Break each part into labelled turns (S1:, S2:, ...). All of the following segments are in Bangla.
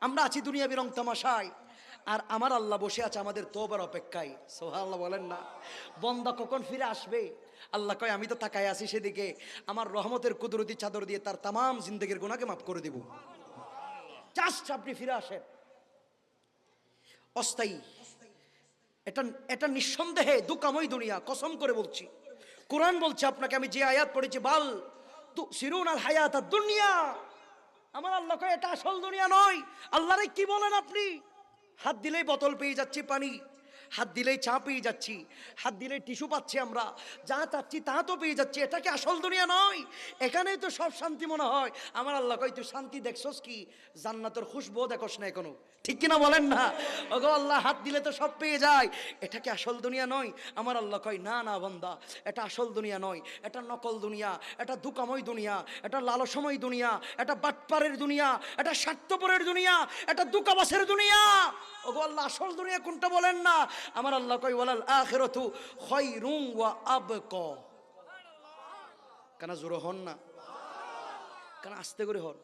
S1: আমরা আছি দুনিয়াবি রং তামাশায়, আর আমার আল্লাহ বসে আছে আমাদের তওবার অপেক্ষায়। সুবহানাল্লাহ বলেন না? বন্দা কখন ফিরে আসবে? আল্লাহ কয় আমি তো তাকায় আছি সেদিকে, আমার রহমতের কুদরতি চাদর দিয়ে তার তামাম জিন্দেগির গুনাহকে মাফ করে দেব। জাস্ট আপনি ফিরে আসেন। অস্থায়ী এটা এটা নিঃসন্দেহে দুকাময় দুনিয়া, কসম করে বলছি। কোরআন বলছে আপনাকে, আমি যে আয়াত পড়েছি, বাল তুসিরুন আল হায়াত আদ দুনিয়া, আমার আল্লাহ কয় এটা আসল দুনিয়া নয়। আল্লাহরে কি বলেন আপনি? হাত দিলেই বোতল পেয়ে যাচ্ছি পানি, হাত দিলেই চা পেয়ে যাচ্ছি, হাত দিলেই টিস্যু পাচ্ছি, আমরা যা চাচ্ছি তা তো পেয়ে যাচ্ছি। এটা কি আসল দুনিয়া নয়? এখানেই তো সব শান্তি মনে হয়। আমার আল্লাহ কয় তুই শান্তি দেখছস কি? জান্নাতের খুশবু দেখোস না এখনো, ঠিক কিনা বলেন না? ওগো আল্লাহ, হাত দিলে তো সব পেয়ে যায়, এটা কি আসল দুনিয়া নয়? আমার আল্লাহ কয় না না বান্দা, এটা আসল দুনিয়া নয়, এটা নকল দুনিয়া, এটা দুকাময় দুনিয়া, এটা লালসময় দুনিয়া, এটা বাটপারের দুনিয়া, এটা স্বার্থপরের দুনিয়া, এটা দুকাবাসের দুনিয়া। ওগো আল্লাহ, আসল দুনিয়া কোনটা বলেন না? আমার আল্লাহ কয় ওয়ালাল আখিরাতু খায়রুম ওয়া আবকা। কেন জোরে হন না? কেন আস্তে করে হন?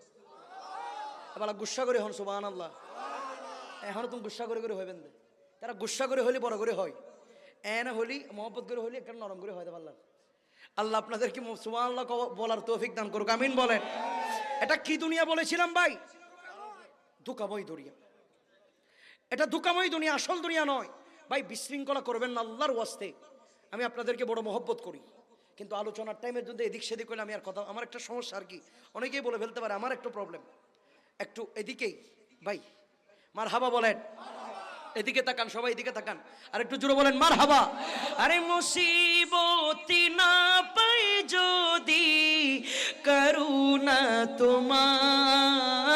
S1: এবার গুসা করে হন সুবহানাল্লাহ। এখন তুমি গুসা করে করে হইবেন দে, তারা গুসা করে হইলে বড় করে হয়, এনে হলি মহব্বত করে হইলে একটা নরম করে হয় দেব। আল্লাহ আল্লাহ আপনাদেরকে সুবহানাল্লাহ বলার তৌফিক দান করুক, আমিন বলেন। এটা কি দুনিয়া বলেছিলাম ভাই? দুকাময় দুনিয়া, এটা দুকাময় দুনিয়া, আসল দুনিয়া নয় ভাই। বিশৃঙ্খলা করবেন না আল্লাহর ওয়াস্তে। আমি আপনাদেরকে বড় মহব্বত করি, কিন্তু আলোচনার টাইমের জন্য এদিক সেদিক করলে আমি আর কথা, আমার একটা সমস্যা আর কি, অনেকেই বলে ফেলতে পারে আমার একটা প্রবলেম, একটু এদিকেই ভাই মারহাবা বলেন। এদিকে তাকান সবাই, এদিকে তাকান, আর একটু জোরে বলেন মারহাবা। আরে মুসিবতি না পাই যদি করুণা তোমার,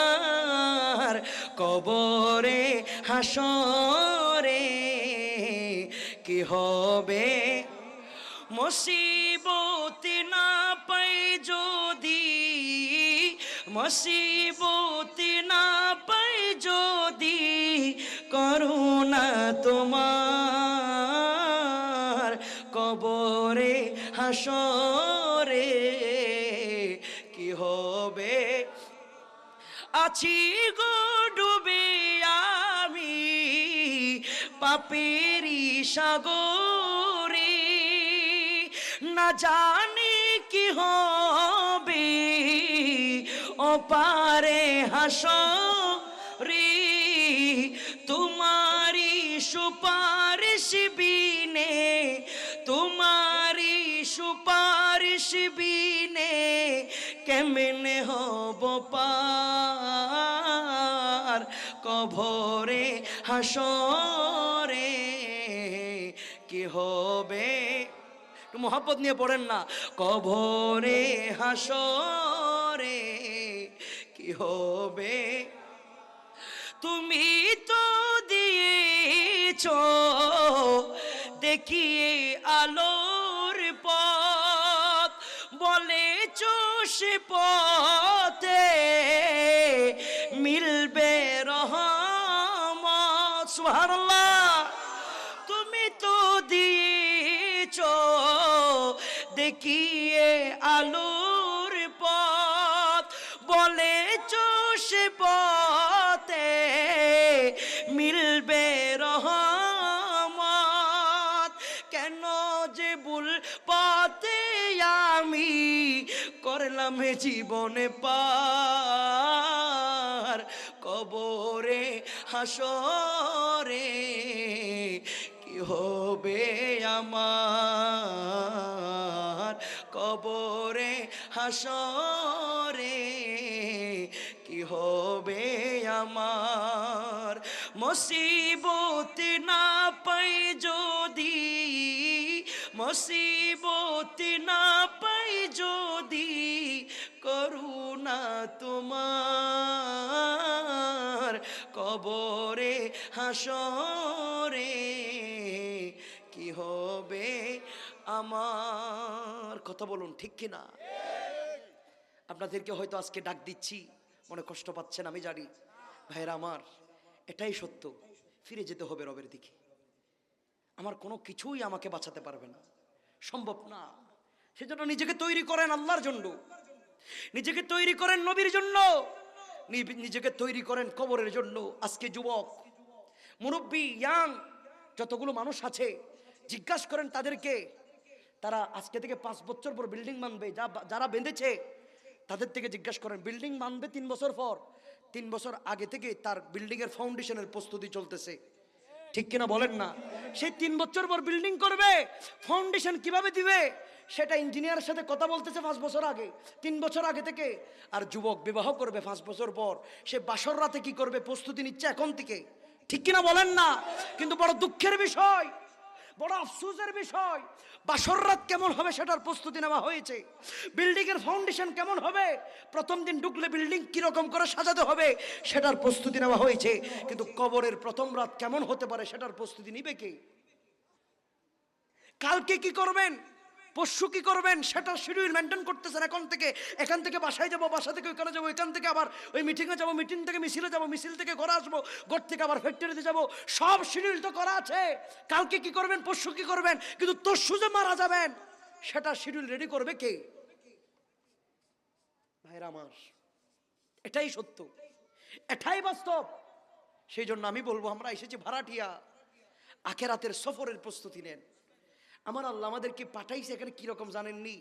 S1: কবরে হাসরে কি হবে? মুসিবতি না পাই যদি, মুসিবতি না পাই যদি করুণা তোমার, কবরে হাসরে কি হবে? আছি গো ডুবে আমি পাপেরি সাগরে, না জানি কি হবে ওপারে হাসরে, তোমারি সুপারিশ বিনে, তোমারি সুপারিশ বিনে কেমনে হব পার, কবরে হাসরে কি হবে? একটু মোহাব্বত নিয়ে পড়েন না। কবরে হাসরে কি হবে? তুমি তো দিয়েছ দেখিয়ে আলোর পথ, বলেছ সে পথে মিলবে রহমত। সুবহানাল্লাহ। তুমি তো দিয়েছ দেখিয়ে আলোর পথ, বলেছ সে পথে মিলবে রহমত, কেন যে ভুল পথে আমি করলাম জীবনে পার, কবরে হাসরে কি হবে আমার, কবরে হাসরে কি হবে আমার? মুসিবত না পাই যদি, মুসিবত না পাই যদি করুণা তোমার, কবরে হাসরে কি হবে আমার? কথা বলুন ঠিক কিনা? আপনাদেরকে হয়তো আজকে ডাক দিচ্ছি, মনে কষ্ট পাচ্ছেন আমি জানি। ভাইরা আমার, এটাই সত্য, ফিরে যেতে হবে রবের দিকে। আমার কোনো কিছুই আমাকে বাঁচাতে পারবে না, সম্ভব না। সেজন্য নিজেকে তৈরি করেন আল্লাহর জন্য, নিজেকে তৈরি করেন নবীর জন্য, নিজেকে তৈরি করেন কবরের জন্য। আজকে যুবক, মুরব্বী, ইয়াং যতগুলো মানুষ আছে, জিজ্ঞাসা করেন তাদেরকে, তারা আজকে থেকে 5 বছর পর বিল্ডিং বানবে। যারা বেঁধেছে তাদের থেকে জিজ্ঞাসা করেন, বিল্ডিং বানবে 3 বছর পর, 3 বছর আগে থেকে তার বিল্ডিং এর ফাউন্ডেশনের প্রস্তুতি চলতেছে, ঠিক কিনা বলেন না? সেই 3 বছর পর বিল্ডিং করবে, ফাউন্ডেশন কিভাবে দিবে সেটা ইঞ্জিনিয়ারের সাথে কথা বলতেছে 5 বছর আগে, 3 বছর আগে থেকে। আর যুবক বিবাহ করবে 5 বছর পর, সে বাসর রাতে কি করবে প্রস্তুতি নিচ্ছে এখন থেকে, ঠিক কিনা বলেন না? কিন্তু বড় দুঃখের বিষয়, বড় আফসোসের বিষয়, বাসর রাত কেমন হবে সেটার প্রস্তুতি নেওয়া হয়েছে। বিল্ডিং এর ফাউন্ডেশন কেমন হবে, প্রথম দিন ঢুকলে বিল্ডিং কিরকম করে সাজাতে হবে সেটার প্রস্তুতি নেওয়া হয়েছে। কিন্তু কবরের প্রথম রাত কেমন হতে পারে সেটার প্রস্তুতি নিবে কে? কালকে কি করবেন, পরশু কি করবেন সেটার শিডিউল মেনটেন করতেছেন এখান থেকে বাসায় যাব, বাসা থেকে ওইখানে যাবো, এখান থেকে আবার ওই মিটিংয়ে যাবো, মিটিং থেকে মিছিলে যাবো, মিছিল থেকে ঘরে আসবো, ঘর থেকে আবার ফ্যাক্টরিতে যাবো, সব শিডিউল তো করা আছে। কালকে কি করবেন, পরশু কি করবেন, কিন্তু তরশু যে মারা যাবেন সেটা শিডিউল রেডি করবে কে? ভাইরা আমার, এটাই সত্য, এটাই বাস্তব। সেই জন্য আমি বলবো, আমরা এসেছি ভাড়াটিয়া, আখেরাতের সফরের প্রস্তুতি নেন। আমার আল্লাহ আমাদেরকে পাঠাইছে এখানে কিরকম জানেননি?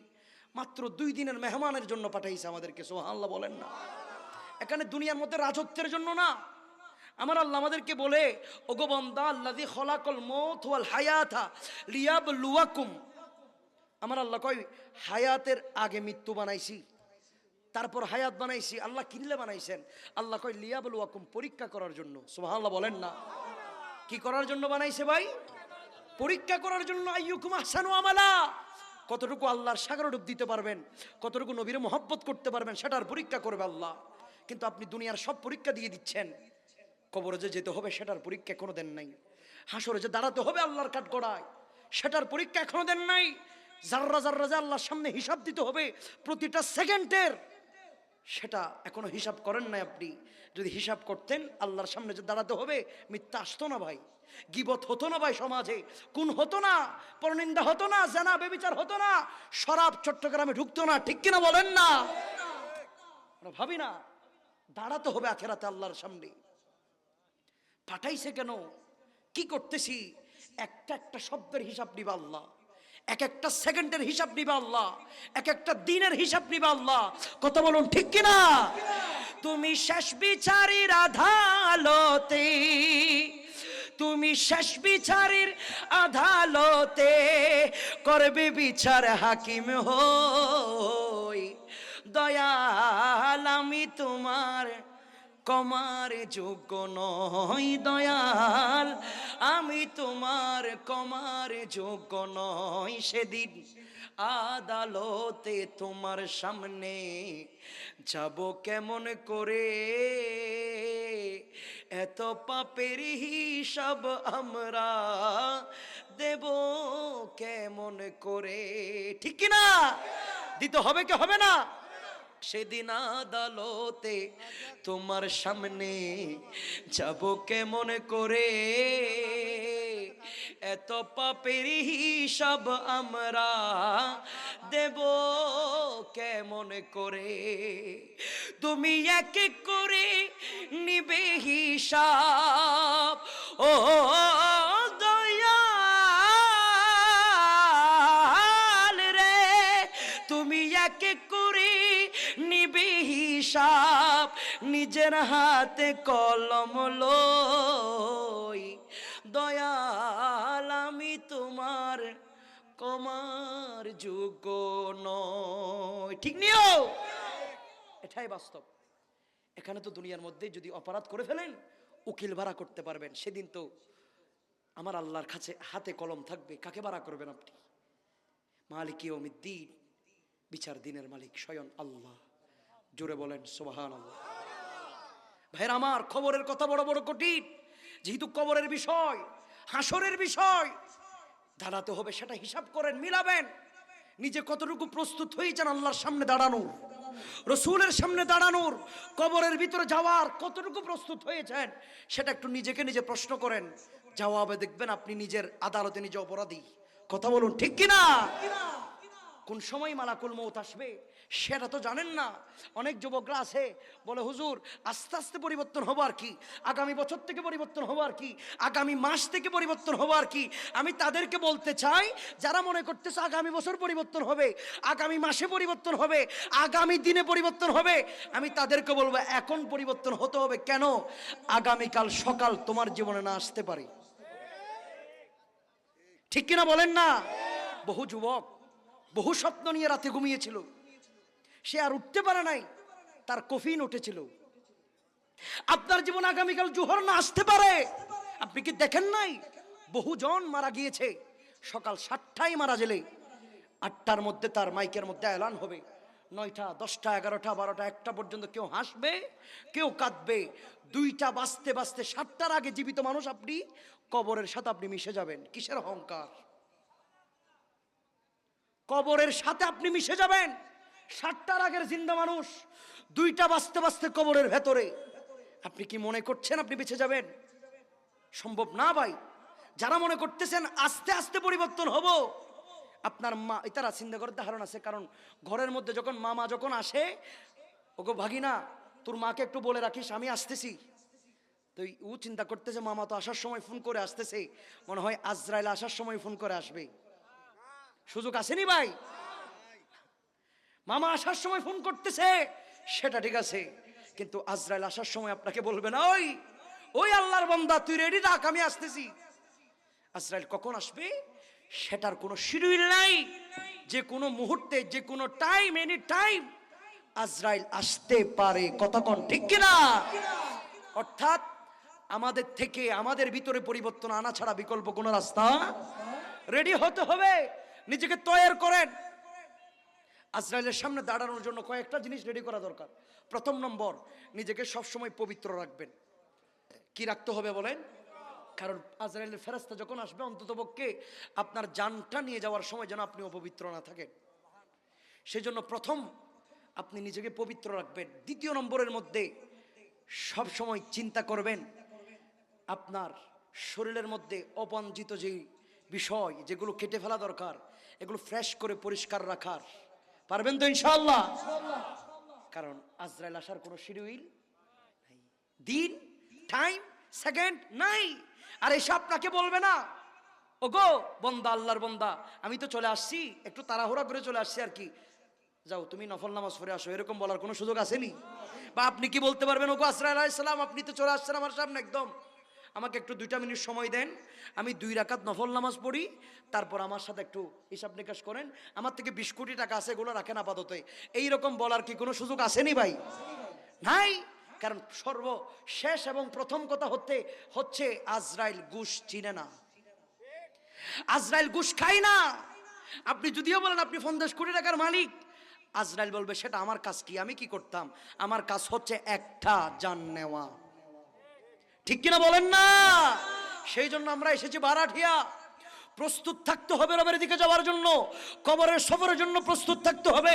S1: মাত্র 2 দিনের মেহমানের জন্য পাঠাইছে আমাদেরকে, সুবহানাল্লাহ বলেন না? এখানে দুনিয়ার মধ্যে রাজত্বের জন্য না। আমার আল্লাহ আমাদেরকে বলে, ওগো বান্দা, আল্লাযী খলাকাল মাউত ওয়াল হায়াতা লিয়াবলুয়াকুম। আমার আল্লাহ কয়, হায়াতের আগে মৃত্যু বানাইছি, তারপর হায়াত বানাইছি। আল্লাহ কিনলে বানাইছেন? আল্লাহ কয় লিয়াবলুয়াকুম, পরীক্ষা করার জন্য। সুবহানাল্লাহ বলেন না? কি করার জন্য বানাইছে ভাই? পরীক্ষা করার জন্য। আইয়ুকুম আহসানু আমালা, কতটুকু আল্লাহর সাগরে ডুব দিতে পারবেন, কতটুকু নবীর মহব্বত করতে পারবেন সেটার পরীক্ষা করবে আল্লাহ। কিন্তু আপনি দুনিয়ার সব পরীক্ষা দিয়ে দিচ্ছেন, কবরে যে যেতে হবে সেটার পরীক্ষা এখনো দেন নাই। হাসরে যে দাঁড়াতে হবে আল্লাহর কাঠগড়ায় সেটার পরীক্ষা এখনো দেন নাই। জাররা জাররা যে আল্লাহর সামনে হিসাব দিতে হবে প্রতিটা সেকেন্ডের, সেটা এখনো হিসাব করেন নাই আপনি। যদি হিসাব করতেন, আল্লাহর সামনে যে দাঁড়াতে হবে, মিথ্যা আসতো না ভাই, গীবত হতো না ভাই, সমাজে খুন হতো না, পরনিন্দা হতো না, জানা বেবিচার হতো না, শরাব চট্টগ্রামে ঢুকতো না, ঠিক কিনা বলেন না? আমরা ভাবি না দাঁড়াতে হবে আখেরাতে আল্লাহর সামনে। পাঠাইছে কেন, কি করতেছি, একটা একটা শব্দের হিসাব নিবা আল্লাহ, এক একটা সেকেন্ডের হিসাব নিবা আল্লাহ, এক একটা দিনের হিসাব নিবা আল্লাহ। কথা বলুন ঠিক কিনা? তুমি শেষ বিচারের আদালতে, তুমি শেষ বিচারের আদালতে করবে বিচার হাকিম হই। দয়াল আমি তোমার কমার যোগ্য নই, দয়াল আমি তোমার কমার যোগ্য নই। সেদিন আদালতে তোমার সামনে যাব কেমন করে, এত পাপের হিসাব আমরা দেব কেমন করে, ঠিক কিনা? দিতে হবে কি হবে না? সেদিন আদালতে তোমার সামনে যাব কেমন করে, এত পাপের হিসাব আমরা দেব কেমন করে। তুমি এক এক করে নিবে হিসাব, ও দয়াল রে, তুমি এক এক করে নিবে হিসাব, নিজের হাতে কলম লই। দয়াল আমি তোমার কমার যোগ্য নয়, ঠিক নিও? এটাই বাস্তব। এখানে তো দুনিয়ার মধ্যে যদি অপরাধ করে ফেলেন, উকিল ভাড়া করতে পারবেন, সেদিন তো আমার আল্লাহর কাছে হাতে কলম থাকবে, কাকে ভাড়া করবেন আপনি? মালিক ইয়াউমিদ্দিন, বিচার দিনের মালিক স্বয়ং আল্লাহ। জোরে বলেন সুবহানাল্লাহ। ভাইরা আমার, খবরের কথা বড় বড় কঠিন, যেহেতু কবরের বিষয়, হাসরের বিষয়, দাঁড়াতে হবে, সেটা হিসাব করেন, মিলাবেন। নিজে কতটুকু প্রস্তুত হয়েছেন আল্লাহর সামনে দাঁড়ানোর, রসুলের সামনে দাঁড়ানোর, কবরের ভিতরে যাওয়ার কতটুকু প্রস্তুত হয়েছেন সেটা একটু নিজেকে নিজে প্রশ্ন করেন। জবাবে দেখবেন আপনি নিজের আদালতে নিজে অপরাধী। কথা বলুন ঠিক কিনা? কোন সময় মালাকুল মউত আসবে সেটা তো জানেন না। অনেক যুবকরা আছে বলে, হুজুর আস্তে আস্তে পরিবর্তন হবো আর কি, আগামী বছর থেকে পরিবর্তন হবো আর কি, আগামী মাস থেকে পরিবর্তন হবো আর কি। আমি তাদেরকে বলতে চাই, যারা মনে করতেছে আগামী বছর পরিবর্তন হবে, আগামী মাসে পরিবর্তন হবে, আগামী দিনে পরিবর্তন হবে, আমি তাদেরকে বলবো এখন পরিবর্তন হতে হবে। কেন? আগামীকাল সকাল তোমার জীবনে না আসতে পারে। ঠিক কিনা বলেন না? বহু যুবক বহু স্বপ্ন নিয়ে রাতে ঘুমিয়েছিল, সে আর উঠতে পারে নাই, তার কফিন উঠেছিল। আপনার জীবন আগামীকাল জোহর না আসতে পারে। আপনি কি দেখেন নাই বহুজন মারা গিয়েছে সকাল 7টায় মারা গেলে 8টার মধ্যে তার মাইকের মধ্যে এলান হবে, 9টা 10টা 11টা 12টা 1টা পর্যন্ত কেউ হাসবে কেউ কাঁদবে। 2টা বাজতে বাজতে 7টার আগে জীবিত মানুষ আপনি কবরের সাথে আপনি মিশে যাবেন। কিসের অহংকার? কবরের সাথে আপনি মিশে যাবেন। 7টার আগের জিন্দা মানুষ 2টা বাজতে বাজতে কবরের ভেতরে। আপনি কি মনে করছেন আপনি বেঁচে যাবেন? সম্ভব না ভাই। যারা মনে করতেছেন আস্তে আস্তে পরিবর্তন হব, আপনার মা তারা চিন্তা করার ধারণা আছে। কারণ ঘরের মধ্যে যখন মামা যখন আসে, ওগো ভাগিনা তোর মাকে একটু বলে রাখিস আমি আসতেছি, তো ও চিন্তা করতেছে মামা তো আসার সময় ফোন করে আসতেছে, মনে হয় আজরাইল আসার সময় ফোন করে আসবে। সুযোগ আসেনি ভাই? মামা আসার সময় ফোন করতেছে সেটা ঠিক আছে, কিন্তু আজরাইল আসার সময় আপনাকে বলবে না, ওই ওই আল্লাহর বান্দা তুই রেডি রাখ আমি আসতেছি। আজরাইল কখন আসবে সেটার কোনো শিডিউল নাই। যে কোনো মুহূর্তে যে কোনো টাইম, এনি টাইম আজরাইল আসতে পারে। কতক্ষণ ঠিক কিনা? অর্থাৎ আমাদের থেকে আমাদের ভিতরে পরিবর্তন আনা ছাড়া বিকল্প কোনো রাস্তা। রেডি হতে হবে, নিজেকে তৈরি করেন। আজরাইলের সামনে দাঁড়ানোর জন্য কয়েকটা জিনিস রেডি করা দরকার। প্রথম নম্বর, নিজেকে সবসময় পবিত্র রাখবেন। কি রাখতে হবে বলেন? কারণ আজরাইলের ফেরেশতা যখন আসবে অন্ততপক্ষে আপনার জানটা নিয়ে যাওয়ার সময় যেন আপনি অপবিত্র না থাকেন। সেজন্য প্রথম আপনি নিজেকে পবিত্র রাখবেন। দ্বিতীয় নম্বরের মধ্যে সব সময় চিন্তা করবেন আপনার শরীরের মধ্যে অবাঞ্ছিত যেই বিষয় যেগুলো কেটে ফেলা দরকার, এগুলো ফ্রেশ করে পরিষ্কার রাখার। পারবেন তো ইনশাআল্লাহ? কারণ আজরাইল আসার কোনো শিডিউল নাই, দিন টাইম সেকেন্ড নাই। আর এসে আপনাকে বলবে না, ওগো বন্দা আল্লাহর বন্দা আমি তো চলে আসছি, একটু তাড়াহুড়া করে চলে আসছি আর কি, যাও তুমি নফল নামাজ পড়ে আসো, এরকম বলার কোনো সুযোগ আসেনি? বা আপনি কি বলতে পারবেন, ওগো আজরাইল আলাইহিস সালাম আপনি তো চলে আসছেন আমার সামনে, একদম আমাকে একটু 2টা মিনিট সময় দেন, আমি 2 রাকাত নফল নামাজ পড়ি, তারপর আমার সাথে একটু হিসাব নিকাশ করেন, আমার থেকে 20 কোটি টাকা আছে এগুলো রাখেন আপাতত, এইরকম বলার কি কোনো সুযোগ আসেনি ভাই? নাই। কারণ সর্বশেষ এবং প্রথম কথা হচ্ছে আজরাইল ঘুষ চিনে না, আজরাইল ঘুষ খায় না। আপনি যদিও বলেন আপনি 50 কোটি টাকার মালিক, আজরাইল বলবে সেটা আমার কাজ কি, আমি কি করতাম, আমার কাজ হচ্ছে একটা জান নেওয়া। ঠিক কিনা বলেন না? সেই জন্য আমরা এসেছি ভাড়াটিয়া। প্রস্তুত থাকতে হবে রবের দিকে যাওয়ার জন্য, কবরের সফরের জন্য প্রস্তুত থাকতে হবে,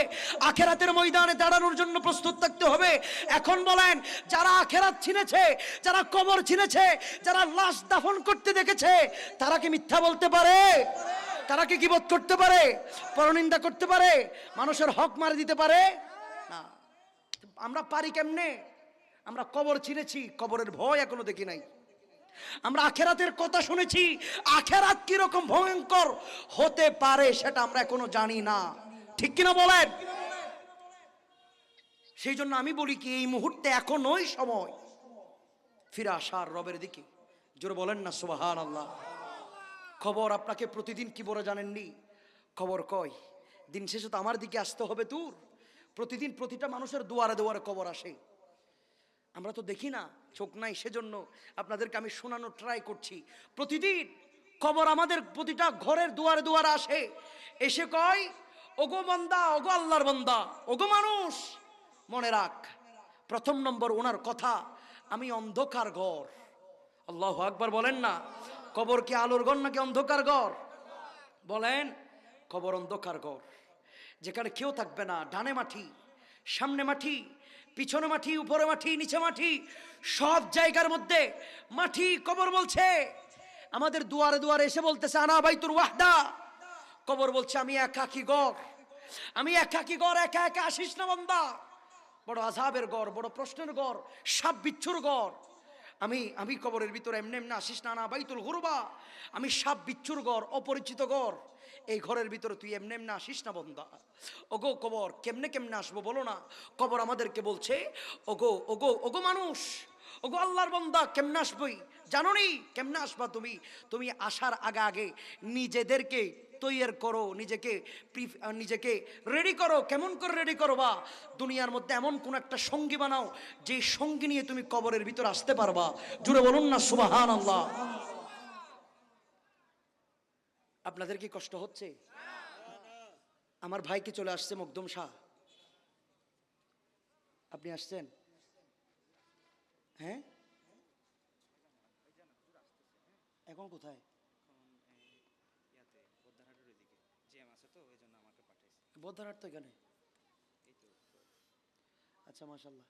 S1: আখেরাতের ময়দানে দাঁড়ানোর জন্য প্রস্তুত থাকতে হবে। এখন বলেন, যারা আখেরাত চিনেছে, যারা কবর চিনেছে, যারা লাশ দাফন করতে দেখেছে, তারা কি মিথ্যা বলতে পারে? তারা কি গীবত করতে পারে? পরনিন্দা করতে পারে? মানুষের হক মারি দিতে পারে? না। আমরা পারি কেমনে? আমরা কবর চিনেছি, কবরের ভয় এখনো দেখি নাই। আমরা আখেরাতের কথা শুনেছি, আখেরাত কি রকম ভয়ঙ্কর হতে পারে সেটা আমরা এখনো জানি না। ঠিক কিনা বলেন? সেই জন্য আমি বলি কি, এই মুহূর্তে এখনোই সময় ফিরে আসার রবের দিকে। জোরে বলেন না সুবহানাল্লাহ। খবর আপনাকে প্রতিদিন কি বলে জানেননি? খবর কয় দিন শেষে তো আমার দিকে আসতে হবে তোর। প্রতিদিন প্রতিটা মানুষের দুয়ারে দুয়ারে কবর আসে, আমরা তো দেখি না, চোখ নাই, সেজন্য আপনাদেরকে আমি শোনানোর ট্রাই করছি। প্রতিদিন কবর আমাদের প্রতিটা ঘরের দুয়ারে দুয়ারে আসে, এসে কয় ওগো বান্দা, ওগো আল্লাহর বান্দা, ওগো মানুষ, মনে রাখ প্রথম নম্বর ওনার কথা, আমি অন্ধকার ঘর। আল্লাহু আকবার বলেন না। কবর কি আলোর ঘর নাকি অন্ধকার ঘর? বলেন। কবর অন্ধকার ঘর, যেখানে কেউ থাকবে না। ডানে মাটি, সামনে মাটি, পিছনে মাটি, উপরে মাটি, নিচে মাটি, সব জায়গার মধ্যে মাটি। কবর বলছে, আমাদের দুয়ারে দুয়ারে এসে বলতেছে আনা বাইতুর ওয়াহদা। কবর বলছে আমি একাকী ঘর, আমি একাকী গড়, একা একা আসিস না বান্দা। বড় আযাবের গড়, বড় প্রশ্নের গড়, সাপ বিচ্ছুর গড়। আমি কবরের ভিতরে এমনি এমনি আসিস না, না বাইতুল গুরবা। আমি সাপ বিচ্ছুর গড়, অপরিচিত গড়। এই ঘরের ভিতরে তুই এমনি এমনি আসিস না বান্দা। ওগো কবর, কেমনে কেমনে আসবো বলো না? কবর আমাদেরকে বলছে, ওগো ওগো ওগো মানুষ, ওগো আল্লাহর বান্দা, কেমনে আসবই জানো নি? কেমনে আসবা তুমি? তুমি আসার আগে আগে নিজেদেরকে তৈয়ার করো, নিজেকে রেডি করো। কেমন করে রেডি করো? বা দুনিয়ার মধ্যে এমন কোন একটা সঙ্গী বানাও যে সঙ্গী নিয়ে তুমি কবরের ভিতর আসতে পারবা। জুড়ে বলুন না সুবহানাল্লাহ। আপনাদের কি কষ্ট হচ্ছে? আমার ভাই কি চলে আসছে? মকদুম শাহ, আপনি আসছেন? হ্যাঁ, এখন কোথায়? বদ্দারহাট তো এখানে। আচ্ছা, মাশাআল্লাহ।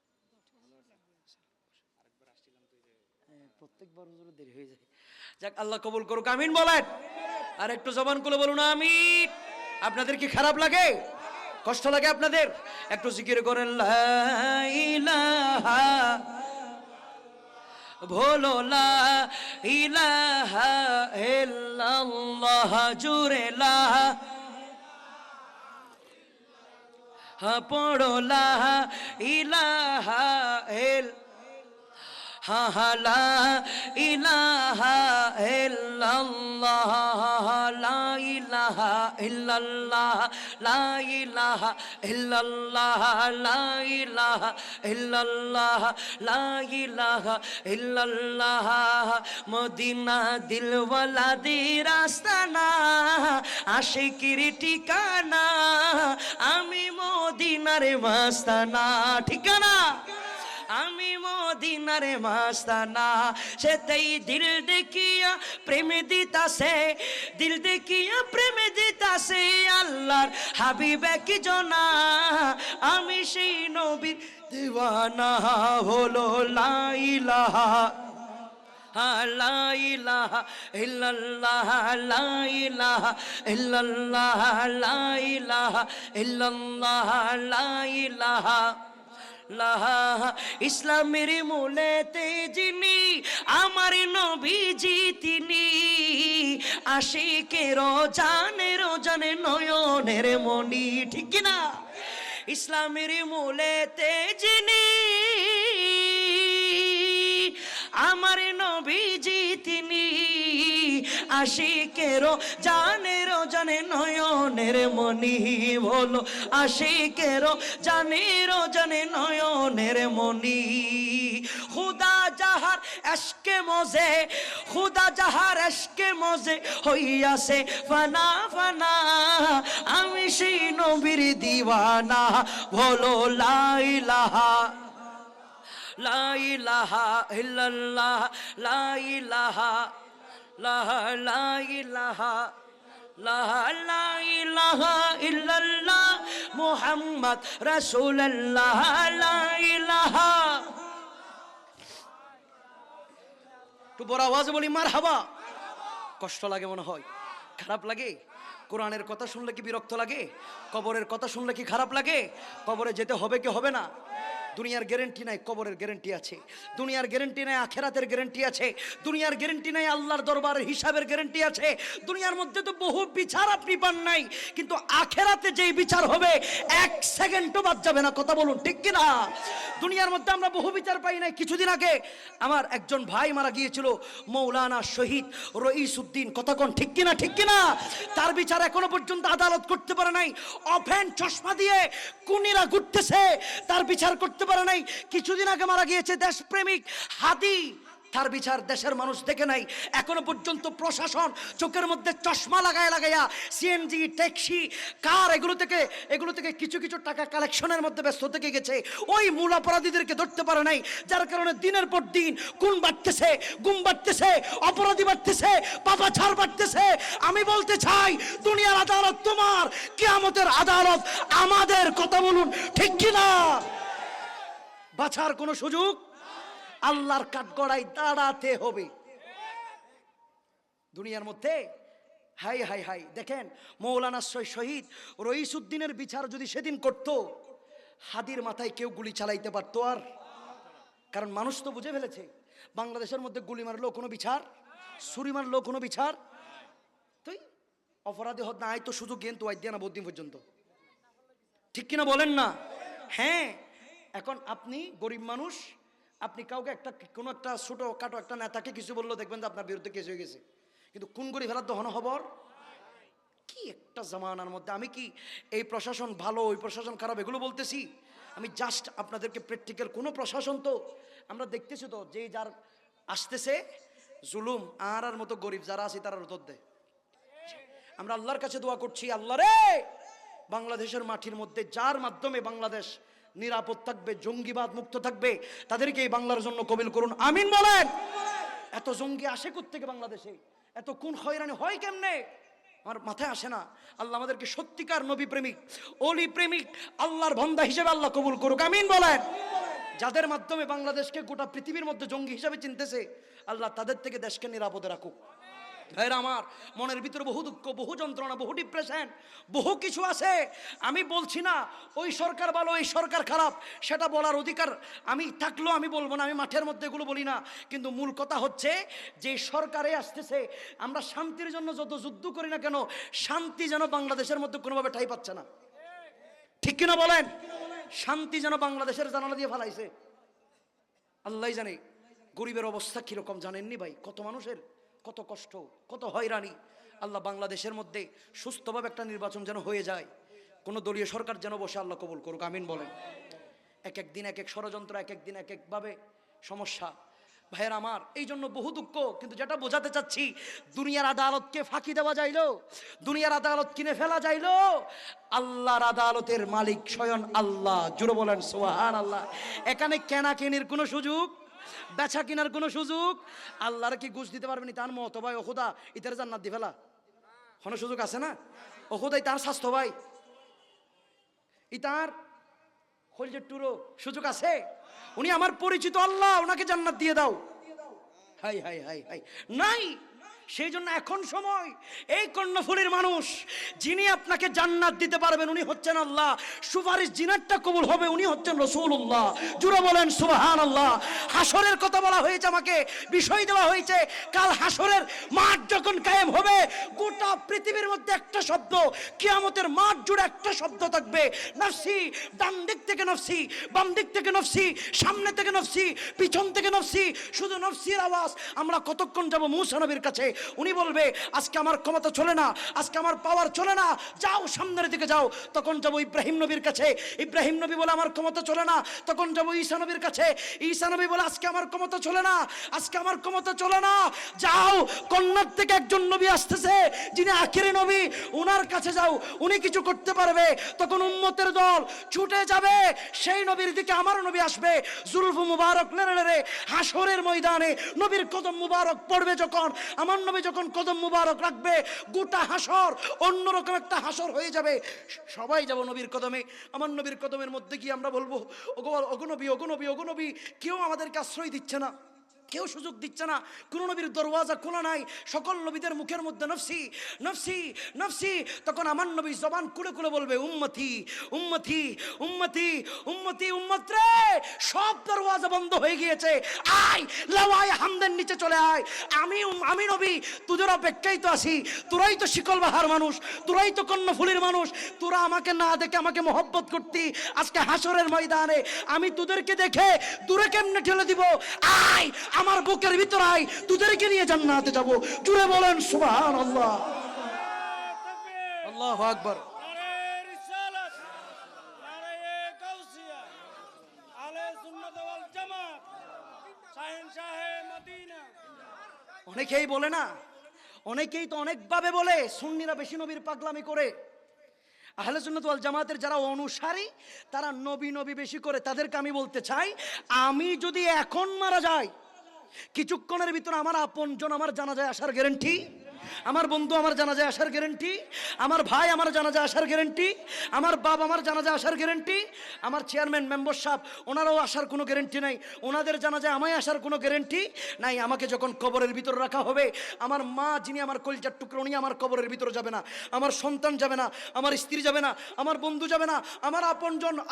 S1: প্রত্যেকবার হুজুর দেরি হয়ে যায়। যাক, আল্লাহ কবুল করুক, আমিন বলেন। আর একটু জবান খুলে বলুন আমিন। আপনাদের কি খারাপ লাগে, কষ্ট লাগে আপনাদের? একটু জিকির করেন লা ইলাহা, বলো লা ইলাহা ইল্লাল্লাহ, জুরে লা পড়ো লা ইলাহা লা ইলাহা ইল্লাল্লাহ, লা ইলাহা ইল্লাল্লাহ, লা ইলাহা ইল্লাল্লাহ, লা ইলাহা ইল্লাল্লাহ, লা ইলাহা ইল্লাল্লাহ। মদিনা দিলওয়ালাদের আস্তানা, আশিকির ঠিকানা, আমি মদিনার মাস্তানা। ঠিকানা আমি মদিনার মাস্তানা। সেতেই দিল দেখিয়া প্রেম দিতাছে, দিল দেখিয়া প্রেম দিতাছে আল্লাহর হাবিবে কি জনা। আমি সেই নবীর দিওয়ানা, হলো লা ইলাহা লা ইলাহা ইল্লাল্লাহ, লা ইলাহা ইল্লাল্লাহ, লা ইলাহা ইল্লাল্লাহ, লা ইলাহা ইসলামের মূলেতে যিনি আমার নবীজি তিনি, আশিকের জানের জানে নয়নের মনি। ঠিক না? ইসলামের মূলেতে যিনি আমার নবীজি তিনি, আশিকের জানের জানে নয়নের মনি। বলো আশিকের জানের জানে নয়নের মনি। খুদা যাহার এশকে মজে, খুদা যাহার এশকে মজে হইয়াছে ফানা ফানা, আমি সেই নবীর দিওয়ানা। বলো লা ইলাহা লা ইলাহা ইল্লাল্লাহ, লা ইলাহা লা ইলাহা লা ইলাহা ইল্লাল্লাহ, মুহাম্মদ রাসূলুল্লাহ, লা ইলাহা। একটু বড় আওয়াজে বলি মারহাবা। কষ্ট লাগে মনে হয়, খারাপ লাগে? কোরআনের কথা শুনলে কি বিরক্ত লাগে? কবরের কথা শুনলে কি খারাপ লাগে? কবরে যেতে হবে কি হবে না? দুনিয়ার গ্যারান্টি নাই, কবরের গ্যারান্টি আছে। দুনিয়ার গ্যারান্টি নাই, আখেরাতের গ্যারান্টি আছে। দুনিয়ার গ্যারান্টি নাই, আল্লাহর দরবারের হিসাবের গ্যারান্টি আছে। দুনিয়ার মধ্যে তো বহু বিচার আপনি পান নাই, কিন্তু আখেরাতে যেই বিচার হবে এক সেকেন্ডও বাদ যাবে না। কথা বলুন ঠিক কিনা? দুনিয়ার মধ্যে আমরা বহু বিচার পাই নাই। কিছুদিন আগে আমার একজন ভাই মারা গিয়েছিল, মৌলানা শহীদ রইসউদ্দিন। কথা কোন ঠিক কিনা? ঠিক কিনা? তার বিচার এখনো পর্যন্ত আদালত করতে পারে নাই। অফেন চশমা দিয়ে কুনিরা ঘুরতেছে, তার বিচার করতে পারে নাই। কিছুদিন আগে মারা গিয়েছে দেশপ্রেমিক হাদি, তার বিচার দেশের মানুষ দেখে নাই এখনো পর্যন্ত। প্রশাসন চোখের মধ্যে চশমা লাগাইয়া সিএনজি, ট্যাক্সি, কার এগুলো থেকে কিছু কিছু টাকা কালেকশনের মধ্যে ব্যস্ত থেকে গেছে। ওই মূল অপরাধীদেরকে ধরতে পারে নাই, যার কারণে দিনের পর দিন খুন বাড়তেছে, গুম বাড়তেছে, অপরাধী বাড়তেছে, পাপাচার বাড়তেছে। আমি বলতে চাই, দুনিয়ার আদালত তোমার, কিয়ামতের আদালত আমাদের। কথা বলুন ঠিক কিনা? বাঁচার কোনো সুযোগ, আল্লাহর কাঠগড়ায় দাঁড়াতে হবে। দুনিয়ার মধ্যে হাই হাই হাই, দেখেন মৌলানা শহীদ রইসুদ্দিনের বিচার যদি সেদিন করতো, হাদির মাথায় কেউ গুলি চালাইতে পারতো? আর কারণ মানুষ তো বুঝে ফেলেছে বাংলাদেশের মধ্যে গুলি মারলেও কোনো বিচার, ছুরি মারলেও কোনো বিচার। তুই অপরাধী হত না, আয় তো সুযোগ জ্ঞান তো আই দিয়ে না বহুদিন পর্যন্ত, ঠিক কিনা বলেন না? হ্যাঁ, এখন আপনি গরিব মানুষ, আপনি কাউকে একটা কোনো একটা ছোটো কাটো একটা নেতাকে কিছু বললেও দেখবেন যে আপনার বিরুদ্ধে কেস হয়ে গেছে। কিন্তু কোন গরিব ফেলার দহন খবর কি একটা জামানার মধ্যে। আমি কি এই প্রশাসন ভালো ওই প্রশাসন খারাপ এগুলো বলতেছি? আমি জাস্ট আপনাদেরকে প্র্যাকটিক্যাল কোনো প্রশাসন তো আমরা দেখতেছি তো, যে যার আসতেছে জুলুম আর মতো গরিব যারা আছে তারা উত্তর দেয়। আমরা আল্লাহর কাছে দোয়া করছি, আল্লাহ রে বাংলাদেশের মাটির মধ্যে যার মাধ্যমে বাংলাদেশ নিরাপদ থাকবে, জঙ্গিবাদ মুক্ত থাকবে, তাদেরকে এই বাংলার জন্য কবুল করুন, আমিন বলেন। এত জঙ্গি আসে কোত্থেকে বাংলাদেশে? এত কোন হয়রানি হয় কেমনে? আমার মাথায় আসে না। আল্লাহ আমাদেরকে সত্যিকার নবী প্রেমিক, অলি প্রেমিক, আল্লাহর বান্দা হিসেবে আল্লাহ কবুল করুক, আমিন বলেন। যাদের মাধ্যমে বাংলাদেশকে গোটা পৃথিবীর মধ্যে জঙ্গি হিসেবে চিনতেছে, আল্লাহ তাদের থেকে দেশকে নিরাপদে রাখুক। ভাইরা আমার, মনের ভিতরে বহু দুঃখ, বহু যন্ত্রণা, বহু ডিপ্রেশন, বহু কিছু আছে। আমি বলছি না ওই সরকার ভালো এই সরকার খারাপ, সেটা বলার অধিকার আমি থাকলেও আমি বলবো না, আমি মাঠের মধ্যে এগুলো বলি না। কিন্তু মূল কথা হচ্ছে যে সরকারে আসতেছে, আমরা শান্তির জন্য যত যুদ্ধ করি না কেন, শান্তি যেন বাংলাদেশের মধ্যে কোনোভাবে ঠাঁই পাচ্ছে না, ঠিক কিনা বলেন? শান্তি যেন বাংলাদেশের জানালা দিয়ে ফালাইছে, আল্লাহ জানে। গরিবের অবস্থা কিরকম জানেননি ভাই? কত মানুষের কত কষ্ট, কত হয়রানি। আল্লাহ বাংলাদেশের মধ্যে সুস্থভাবে একটা নির্বাচন যেন হয়ে যায়, কোনো দলীয় সরকার যেন বসে, আল্লাহ কবুল করুক, আমিন বলেন। এক এক দিন এক এক ষড়যন্ত্র, এক এক দিন এক একভাবে সমস্যা। ভাইয়ের আমার, এই জন্য বহু দুঃখ। কিন্তু যেটা বোঝাতে চাচ্ছি, দুনিয়ার আদালতকে ফাঁকি দেওয়া যাইলো, দুনিয়ার আদালত কিনে ফেলা যাইলো, আল্লাহর আদালতের মালিক স্বয়ং আল্লাহ। জোরে বলেন সুবহানাল্লাহ। এখানে কেনাকেনির কোনো সুযোগ, বেচা কিনার কোনো সুযোগ, আল্লাহর কি ঘুষ দিতে পারবেনি তার মত ভাই? ও খোদা ইতার জান্নাত দি ফেলা কোনো সুযোগ আছে না? ও খোদাই তার স্বাস্থ্য ভাই, ইতার খলজের টুরো সুযোগ আছে? উনি আমার পরিচিত আল্লাহ, ওনাকে জান্নাত দিয়ে দাও। হাই হাই হাই হাই, নাই। সেই জন্য এখন সময়, এই কর্ণফুলীর মানুষ যিনি আপনাকে জান্নাত দিতে পারবেন উনি হচ্ছেন আল্লাহ। সুপারিশ জিনারটা কবুল হবে উনি হচ্ছেন রাসূলুল্লাহ। জুড়ে বলেন সুবহানাল্লাহ। হাসরের কথা বলা হয়েছে, আমাকে বিষয় দেওয়া হয়েছে, কাল হাসরের মাঠ যখন কায়েম হবে, গোটা পৃথিবীর মধ্যে একটা শব্দ, কিয়ামতের মাঠ জুড়ে একটা শব্দ থাকবে, নফসি। ডান দিক থেকে নফসি, বাম দিক থেকে নফসি, সামনে থেকে নফসি, পিছন থেকে নফসি, শুধু নফসির আওয়াজ। আমরা কতক্ষণ যাব মূসা নবীর কাছে, উনি বলবে আজকে আমার ক্ষমতা চলে না, আজকে আমার পাওয়ার চলে না, যাও সামনের দিকে যাও। তখন যাব ইব্রাহিম নবীর কাছে, ইব্রাহিম নবী বলে আমার ক্ষমতা চলে না। তখন যাব ঈসা নবীর কাছে, ঈসা নবী বলে আজকে আমার ক্ষমতা চলে না, আজকে আমার ক্ষমতা চলে না। যাও কন্যার থেকে একজন নবী আসতেছে যিনি আখিরি নবী, ওনার কাছে যাও, উনি কিছু করতে পারবে। তখন উম্মতের দল ছুটে যাবে সেই নবীর দিকে, আমার নবী আসবে, জুলফ মুবারক লেড়ে লেড়ে হাসরের ময়দানে নবীর কদম মুবারক পড়বে। যখন আমার নবী যখন কদম মুবারক রাখবে, গোটা হাসর অন্যরকম একটা হাসর হয়ে যাবে। সবাই যাব নবীর কদমে। আমার নবীর কদমের মধ্যে গিয়ে আমরা বলবো, ওগো নবী, ওগো নবী, ওগো নবী। কেউ আমাদেরকে আশ্রয় দিচ্ছে না, কেউ সুযোগ দিচ্ছে না, কোন নবীর দরওয়াজা খোলা নাই। সকল নবীদের মুখের মধ্যে নফসি নফসি নফসি। তখন আমার নবী জবান খুলে খুলে বলবে উম্মতি উম্মতি উম্মতি উম্মতি উম্মত রে। সব দরওয়াজা বন্ধ হয়ে গিয়েছে, আয় লাওয়ায় হামদের নিচে চলে আয়। আমি নবী তোদের অপেক্ষায় তো আছি, তোরাই তো শিকল বাহার মানুষ, তোরাই তো কর্ণফুলীর মানুষ, তোরা আমাকে না দেখে আমাকে মহব্বত করতি। আজকে হাসরের ময়দানে আমি তোদেরকে দেখে দূরে কেমনে ঠেলে দিব, আয় আমার বুকের ভিতর আয়, তোদেরকে নিয়ে জান্নাতে যাব। জুড়ে বলেন সুবহানাল্লাহ, আল্লাহু আকবার। অনেকেই বলে না, অনেকেই তো অনেকভাবে বলে, সুন্নিরা বেশি নবীর পাগলামি করে। আহলে সুন্নাত ওয়াল জামাতের যারা অনুসারী তারা নবী নবী বেশি করে। তাদেরকে আমি বলতে চাই, আমি যদি এখন মারা যাই, কিছুক্ষণের ভিতরে আমার আপনজন আমার জানাজায় আসার গ্যারান্টি। আমার বন্ধু আমার জানাজায় আসার গ্যারান্টি, আমার ভাই আমার জানাজায় আসার গ্যারান্টি, আমার বাপ আমার জানাজায় আসার গ্যারান্টি, আমার চেয়ারম্যান মেম্বার সাহেব ওনারাও আসার কোনো গ্যারান্টি নাই, ওনাদের জানাজায় আমায় আসার কোনো গ্যারান্টি নাই। আমাকে যখন কবরের ভিতর রাখা হবে, আমার মা যিনি আমার কলিজার টুকরো উনি আমার কবরের ভিতর যাবে না, আমার সন্তান যাবে না, আমার স্ত্রী যাবে না, আমার বন্ধু যাবে না, আমার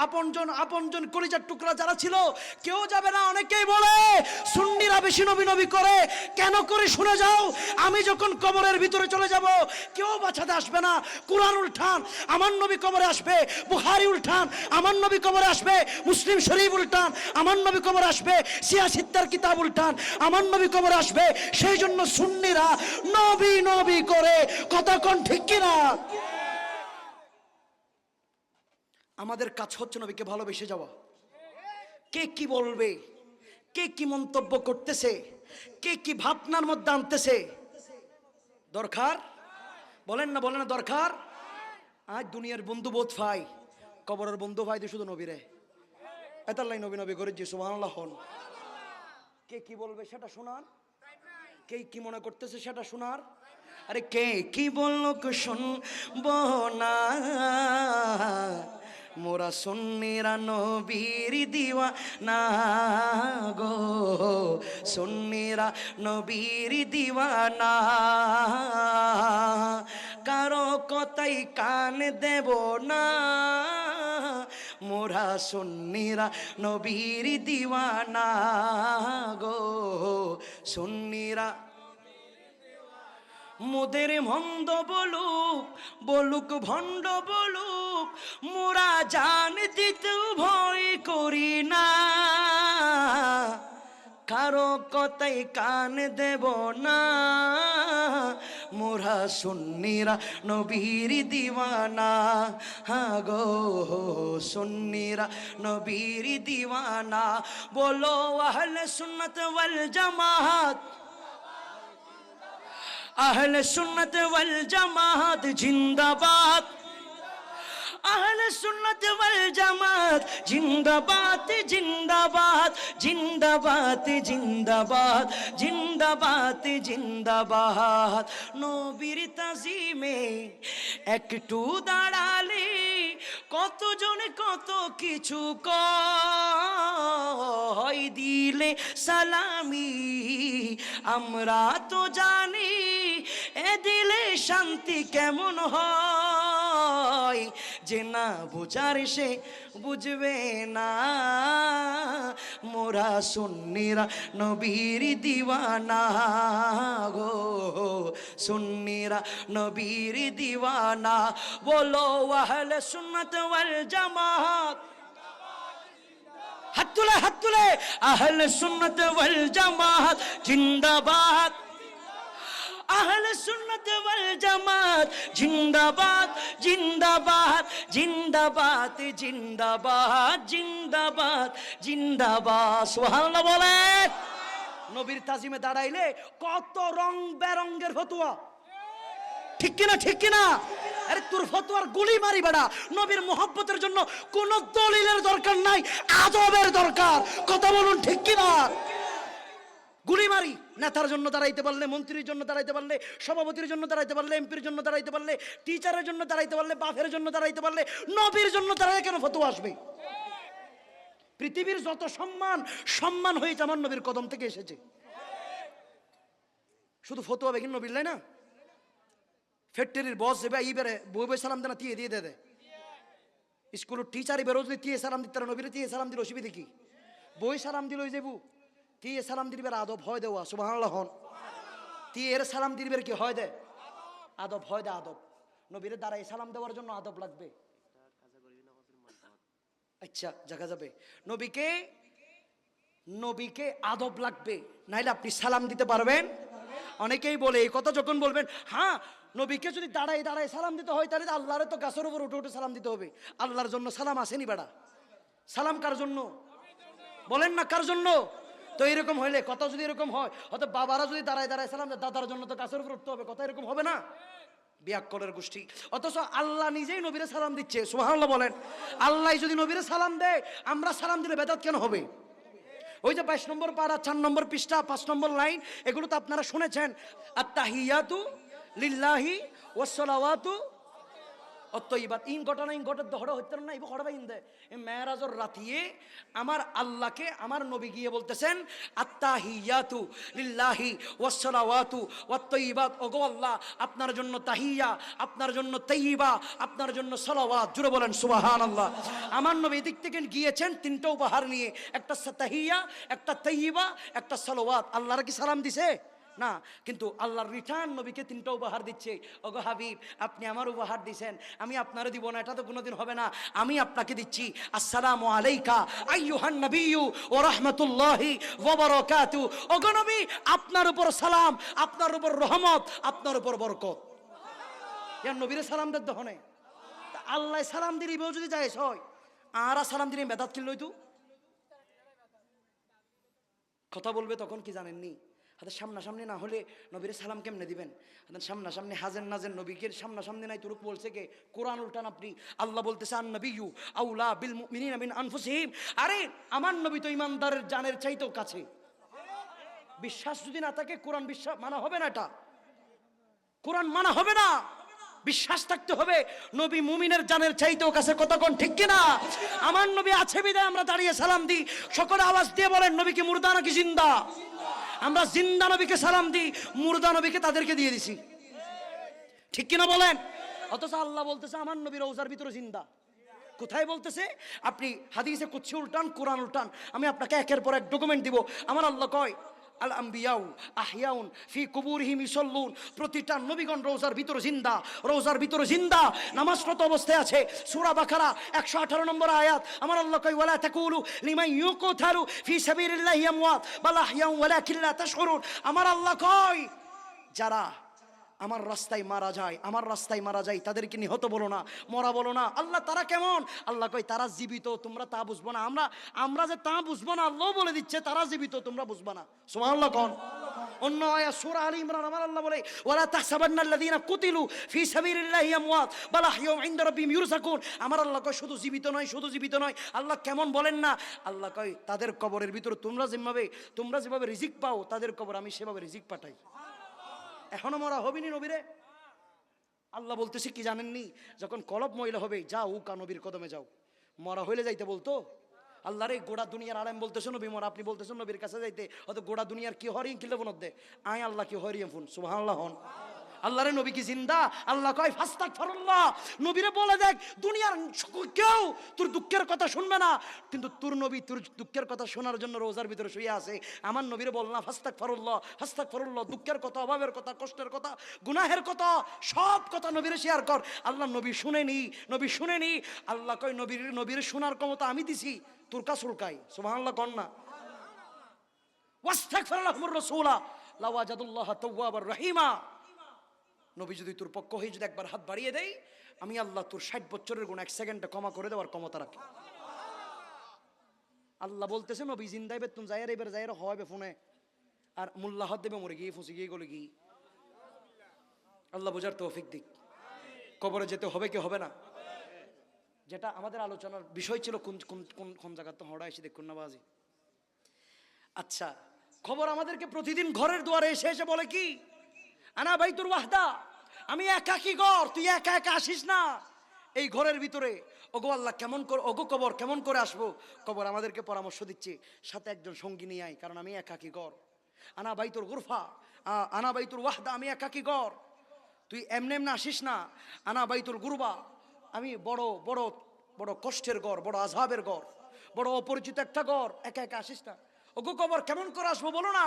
S1: আপনজন কলিজার টুকরা যারা ছিল কেউ যাবে না। অনেকেই বলে সুন্নিরা বেশি নবী নবী করে, কেন করে শুনে যাও। আমি যখন কবরের ভিতরে চলে যাব কেউ বাঁচাতে আসবে না। কুরআন উল্টান, আমার নবী কবরে আসবে। বুখারী উল্টান, আমার নবী কবরে আসবে। মুসলিম শরীফ উল্টান, আমার নবী কবরে আসবে। সিয়াসিত্তার কিতাব উল্টান, আমার নবী কবরে আসবে। সেই জন্য সুন্নিরা নবী নবী করে। কথা কোন ঠিক কিনা? আমাদের কাজ হচ্ছে নবীকে ভালোবেসে যাওয়া। কে কি বলবে, কে কি মন্তব্য করতেছে, কে কি ভাবনার মধ্যে আনতেছে, দরকার বলেন না, বলেন না দরকার। আজ দুনিয়ার বন্ধু বোধ ভাই, কবরের বন্ধু ভাই দিয়ে শুধু নবীরে এতাল্লাই নবী নবী করে যে সুবহানাল্লাহ হন। কে কি বলবে সেটা শোনার, কে কি মনে করতেছে সেটা শোনার। আরে কে কি বললো শুনব না, মোরা সুন্নিরা নবীর দিওয়ানা গো, সুন্নিরা নবীর দিওয়ানা। কারো কথাই কান দেব না, মোরা সুন্নিরা নবীর দিওয়ানা গো, সুন্নিরা। মোদের মন্দ বলুক বলুক, ভণ্ড বলুক, মোরা জান দিতেও ভয় করি না। কারো কথাই কান দেব না, মোরা সুন্নিরা নবীর দিওয়ানা গো, সুন্নিরা নবীর দিওয়ানা। বলো আহলে সুন্নাত ওয়াল জামাত, আহলে সুন্নাত ওয়াল জামাত জিন্দাবাদ, আহলে সুন্নাত ওয়াল জামাত জিন্দাবাদ, জিন্দাবাদ, জিন্দাবাদ, জিন্দাবাদ, জিন্দাবাদ, জিন্দাবাদ। নবীর তাজিমে একটু দাঁড়ালে কতজন কত কিছু কয়, দিলে সালামি আমরা তো জানি, এ দিলে শান্তি কেমন হয়। যে না বুঝার সে বুঝবে না, মোরা সুন্নিরা নবীর দিওয়ানা গো, সুন্নিরা নবীর দিওয়ানা। বলো আহলে সুন্নাত ওয়াল জামাত, হাত তুলে হাত তুলে, আহলে সুন্নাত ওয়াল জামাত জিন্দাবাদ, আহলে সুন্নাত ওয়াল জামাত জিন্দাবাদ, জিন্দাবাদ, জিন্দাবাদ, জিন্দাবাদ, জিন্দাবাদ, জিন্দাবাদ। সুবহানাল্লাহ বলেন। নবীর তাজিমে দাঁড়াইলে কত রং বেরঙ্গের ফতোয়া, ঠিক কিনা, ঠিক কিনা? আরে তোর ফতোয়ার গুলি মারি বেড়া। নবীর মোহাব্বতের জন্য কোন দলিলের দরকার নাই, আদবের দরকার। কথা বলুন ঠিক কিনা? গুলি মারি নেতার জন্য দাঁড়াইতে পারলে, মন্ত্রীর জন্য দাঁড়াইতে পারলে, সভাপতির জন্য দাঁড়াইতে পারলে, এমপির জন্য দাঁড়াইতে পারলে, টিচারের জন্য দাঁড়াইতে পারলে, বাপের জন্য দাঁড়াইতে পারলে, নবীর জন্য দাঁড়ায় কেন ফতোয়া আসবে? পৃথিবীর যত সম্মান, সম্মান হয়েছে আমার নবীর কদম থেকে এসেছে। শুধু ফতোয়া বেগিন নবীর লাই না, ফ্যাক্টরির বস যাবে এইবারে বই সালাম দেনা দিয়ে দিয়ে দে, স্কুলের টিচার এবার যদি দিয়ে সালাম দিতে নবীরে দিয়ে সালাম দিল অসুবিধা কি? বই সালাম দিল যাবো দিয়ে সালাম দিবার আদব হয় দেওয়া। সুবহানাল্লাহ হন। দিয়ে এর সালাম দিবার কি হয় দে আদব, হয় দে আদব। নবীরে দাঁড়াই সালাম দেওয়ার জন্য আদব লাগবে। আচ্ছা জায়গা যাবে, নবীকে নবীকে আদব লাগবে, নাইলে আপনি সালাম দিতে পারবেন? অনেকেই বলে এই কথা যখন বলবেন, হ্যাঁ নবীকে যদি দাঁড়াই দাঁড়াই সালাম দিতে হয় তাহলে আল্লাহরে তো গাছের উপর উঠে উঠে সালাম দিতে হবে। আল্লাহর জন্য সালাম আসেনি বেড়া। সালাম কার জন্য বলেন না, কার জন্য? তো এরকম হইলে কথা যদি এরকম হয়, হয়তো বাবারা যদি দাঁড়ায় দাঁড়ায় সালাম দেয়, দাদার জন্য তো গাছের উপর উঠতে হবে। কথা এরকম হবে না? বিয়াক্কলের গোষ্ঠী। অথচ আল্লাহ নিজেই নবীরে সালাম দিচ্ছে। সুবহানাল্লাহ বলেন। আল্লাহ যদি নবীরে সালাম দেয়, আমরা সালাম দিলে বেদাত কেন হবে? ওই যে 22 নম্বর পারা 4 নম্বর পৃষ্ঠা 5 নম্বর লাইন, এগুলো তো আপনারা শুনেছেন। আত্তাহিয়াতু লিল্লাহি ওয়াসসালাওয়াতু অতইবাত ইন ঘটনা ইন ঘটত হড় হইতেন না ইবো হড়বা ইন্দে এই মেরাজর রাতিয়ে আমার আল্লাহকে আমার নবী গিয়ে বলতেছেন আত্তাহিয়াতু লিল্লাহি ওয়াসসালাওয়াতু ওয়াতইবাত ওগো আল্লাহ আপনার জন্য তাহিয়া আপনার জন্য তাইয়্যিবা আপনার জন্য সালাওয়াত জুড়ে বলেন সুবহানাল্লাহ আমার নবী এদিক থেকে গিয়েছেন তিনটা উপহার নিয়ে একটা তাহিয়া একটা তাইয়্যিবা একটা সালাওয়াত আল্লাহর কি সালাম দিছে না কিন্তু আল্লাহর রিটার্ন নবীকে তিনটা উপহার দিচ্ছে ওগো হাবিব আপনি আমার উপহার দিছেন আমি আপনারও দিব না এটা তো কোনোদিন হবে না আমি আপনাকে দিচ্ছি আসসালামু আলাইকা আইয়ুহান নবিয়্যু ওয়া রাহমাতুল্লাহি ওয়া বারাকাতু ওগো নবী আপনার উপর সালাম আপনার উপর রহমত আপনার উপর বরকত ইয়া নবীরে সালাম দেদ দহনে আল্লাহ সালাম দিলিবেও যদি যায় হয় আর সালাম দিলে বেদাত কিল লইতু কথা বলবে তখন কি জানেননি হাতের সামনাসামনি না হলে নবীর সালাম কেমনে দিবেন হাতের সামনাসামনি হাজের নাজের নবীকে সামনাসামনি নাই তুরুক বলছে কে কোরআন উল্টান আপনি আল্লাহ বলতেছে আন নবিয়্যু আউলা বিল মুমিনিনা মিন আনফুসিহিম আরে আমার নবী তো ইমানদারের জানের চাইতেও কাছে বিশ্বাস যদি না থাকে কোরআন বিশ্বাস মানা হবে না এটা কোরআন মানা হবে না বিশ্বাস থাকতে হবে নবী মুমিনের জানের চাইতেও কাছে কতক্ষণ ঠিক কিনা আমার নবী আছে বিদায় আমরা দাঁড়িয়ে সালাম দিই সকলে আওয়াজ দিয়ে বলেন নবী কি মুর্দা নাকি জিন্দা আমরা জিন্দা নবীকে সালাম দিই মুর্দা নবীকে তাদেরকে দিয়ে দিছি ঠিক কিনা বলেন অথচ আল্লাহ বলতেছে আমার নবী রওজার ভিতরে জিন্দা কোথায় বলতেছে আপনি হাদিসে কুদসি উল্টান কোরআন উল্টান আমি আপনাকে একের পর এক ডকুমেন্ট দিব আমার আল্লাহ কয় আল আম্বিয়াউ আহইয়াউন ফি কুবুরিহিম ইসাল্লুন প্রতিটা নবীগণ রওজার ভিতরে জিন্দা রওজার ভিতরে জিন্দা নামাজরত অবস্থায় আছে সূরা বাকারা 118 নম্বর আয়াত আমার আল্লাহ কয় ওয়ালা তাকুলু লিমান ইউকতালু ফি সাবিলিল্লাহি আমওয়াত বাল আহইয়াউ ওয়ালাকিন লা তাশউরুন আমার আল্লাহ কয় যারা আমার রাস্তায় মারা যায় তাদেরকে নিহত বলো না মরা বলো না আল্লাহ তারা কেমন আল্লাহ কয় তারা জীবিত তোমরা তা বুঝবো না আমরা যে তা বুঝবো না আল্লাহ বলে দিচ্ছে তারা জীবিত তোমরা বুঝবা না সুবহানাল্লাহ কোন অন্য আয়াত সূরা আলী ইমরান আমার আল্লাহ বলে ওয়ালা তাহসাবান্নাল্লাযীনা কুতিলু ফি সাবিলিল্লাহি আমওয়াত বাল আহইয়াউ ইনদা রাব্বিহিম ইউরযাকুন আমার আল্লাহ কয় শুধু জীবিত নয় আল্লাহ কেমন বলেন না আল্লাহ কয় তাদের কবরের ভিতরে তোমরা যেভাবে রিজিক পাও তাদের কবর আমি সেভাবে রিজিক পাঠাই এখনো মরা হবিনি নবীরে আল্লাহ বলতেছে কি জানেননি যখন কলব ময়লা হবে যাও উকা নবীর কদমে যাও মরা হইলে যাইতে বলতো আল্লাহ রে গোড়া দুনিয়ার আলেম বলতেছে নবী মরা আপনি বলতেছেন নবীর কাছে যাইতে অত গোড়া দুনিয়ার কি হরিং কিলে বনদ দে আয় আল্লাহ কি হরিম ফুন সুবহানাল্লাহ হন আল্লাহরে নবী কি জিন্দা আল্লাহ কয় ফাস্তাগফিরুল্লাহ নবীরে বলে দেখ দুনিয়ার কেউ তোর দুঃখের কথা শুনবে না কিন্তু তোর নবী তোর দুঃখের কথা শোনার জন্য রোজার ভিতরে শুয়ে আছে আমার নবীরে বল না ফাস্তাগফিরুল্লাহ দুঃখের কথা অভাবের কথা কষ্টের কথা গুনাহের কথা সব কথা নবীরে শেয়ার কর আল্লাহ নবী শুনেনি আল্লাহ কয় নবীর শোনার ক্ষমতা আমি দিছি তোর কা সুলকাই সুবহানাল্লাহ কন না ওয়াস্তাগফির লাহুমুর রাসূলা লাওয়াজাদুল্লাহ তাওয়াবার রহিমা নবী যদি তোর পক্ষ হয়ে যদি একবার হাত বাড়িয়ে দেয় আমি আল্লাহ তোর 60 বছরের গুণ 1 সেকেন্ডে ক্ষমা করে দেওয়ার ক্ষমতা রাখি আল্লাহ বলতেছে নবী জিন্দাই বে তুমি যাইরে এবার যাইরে হবে ফোনে আর মোল্লা হাত দেবে মরে গিয়ে ফুসি গিয়ে গলে গিয়ে আল্লাহ বোঝার তৌফিক দিক কবরে যেতে হবে কি হবে না যেটা আমাদের আলোচনার বিষয় ছিল কোন জায়গাতে হড়া এসে দেখুন না বাজি আচ্ছা খবর আমাদেরকে প্রতিদিন ঘরের দুয়ারে এসে বলে কি আনা বাইতুর ওয়াহদা আমি একাকী ঘর তুই একা আসিস না এই ঘরের ভিতরে ওগো আল্লাহ কেমন করে ওগো কবর কেমন করে আসবো কবর আমাদেরকে পরামর্শ দিচ্ছে সাথে একজন সঙ্গী নিয়ে আয় কারণ আমি একাকী ঘর আনা বাইতুর গুরফা আনা বাইতুর ওয়াহদা আমি একাকী ঘর তুই এমনি আসিস না আনা বাইতুল গুরবা আমি বড় কষ্টের ঘর বড় আযাবের ঘর বড় অপরিচিত একটা ঘর একা আসিস না ওগো কবর কেমন করে আসবো বলো না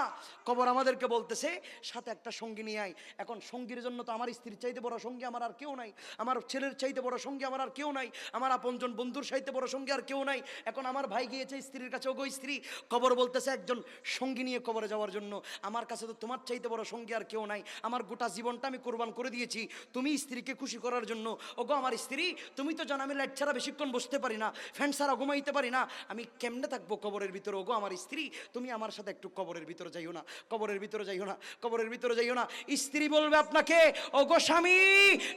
S1: কবর আমাদেরকে বলতেছে সাথে একটা সঙ্গী নিয়ে আয় এখন সঙ্গীর জন্য তো আমার স্ত্রীর চাইতে বড় সঙ্গী আমার আর কেউ নাই আমার ছেলের চাইতে বড় সঙ্গী আমার আর কেউ নাই আমার আপনজন বন্ধুর চাইতে বড় সঙ্গী আর কেউ নাই এখন আমার ভাই গিয়েছে স্ত্রীর কাছে ওগো স্ত্রী কবর বলতেছে একজন সঙ্গী নিয়ে কবরে যাওয়ার জন্য আমার কাছে তো তোমার চাইতে বড় সঙ্গী আর কেউ নাই আমার গোটা জীবনটা আমি কোরবান করে দিয়েছি তুমি স্ত্রীকে খুশি করার জন্য ওগো আমার স্ত্রী তুমি তো জানো আমি লাইট ছাড়া বেশিক্ষণ বসতে পারি না ফ্যান ছাড়া ঘুমাইতে পারি না আমি কেমনে থাকবো কবরের ভিতরে ওগো আমার স্ত্রী তুমি আমার সাথে একটু কবরের ভিতরে যাইও না স্ত্রী বলবে আপনাকে ওগো স্বামী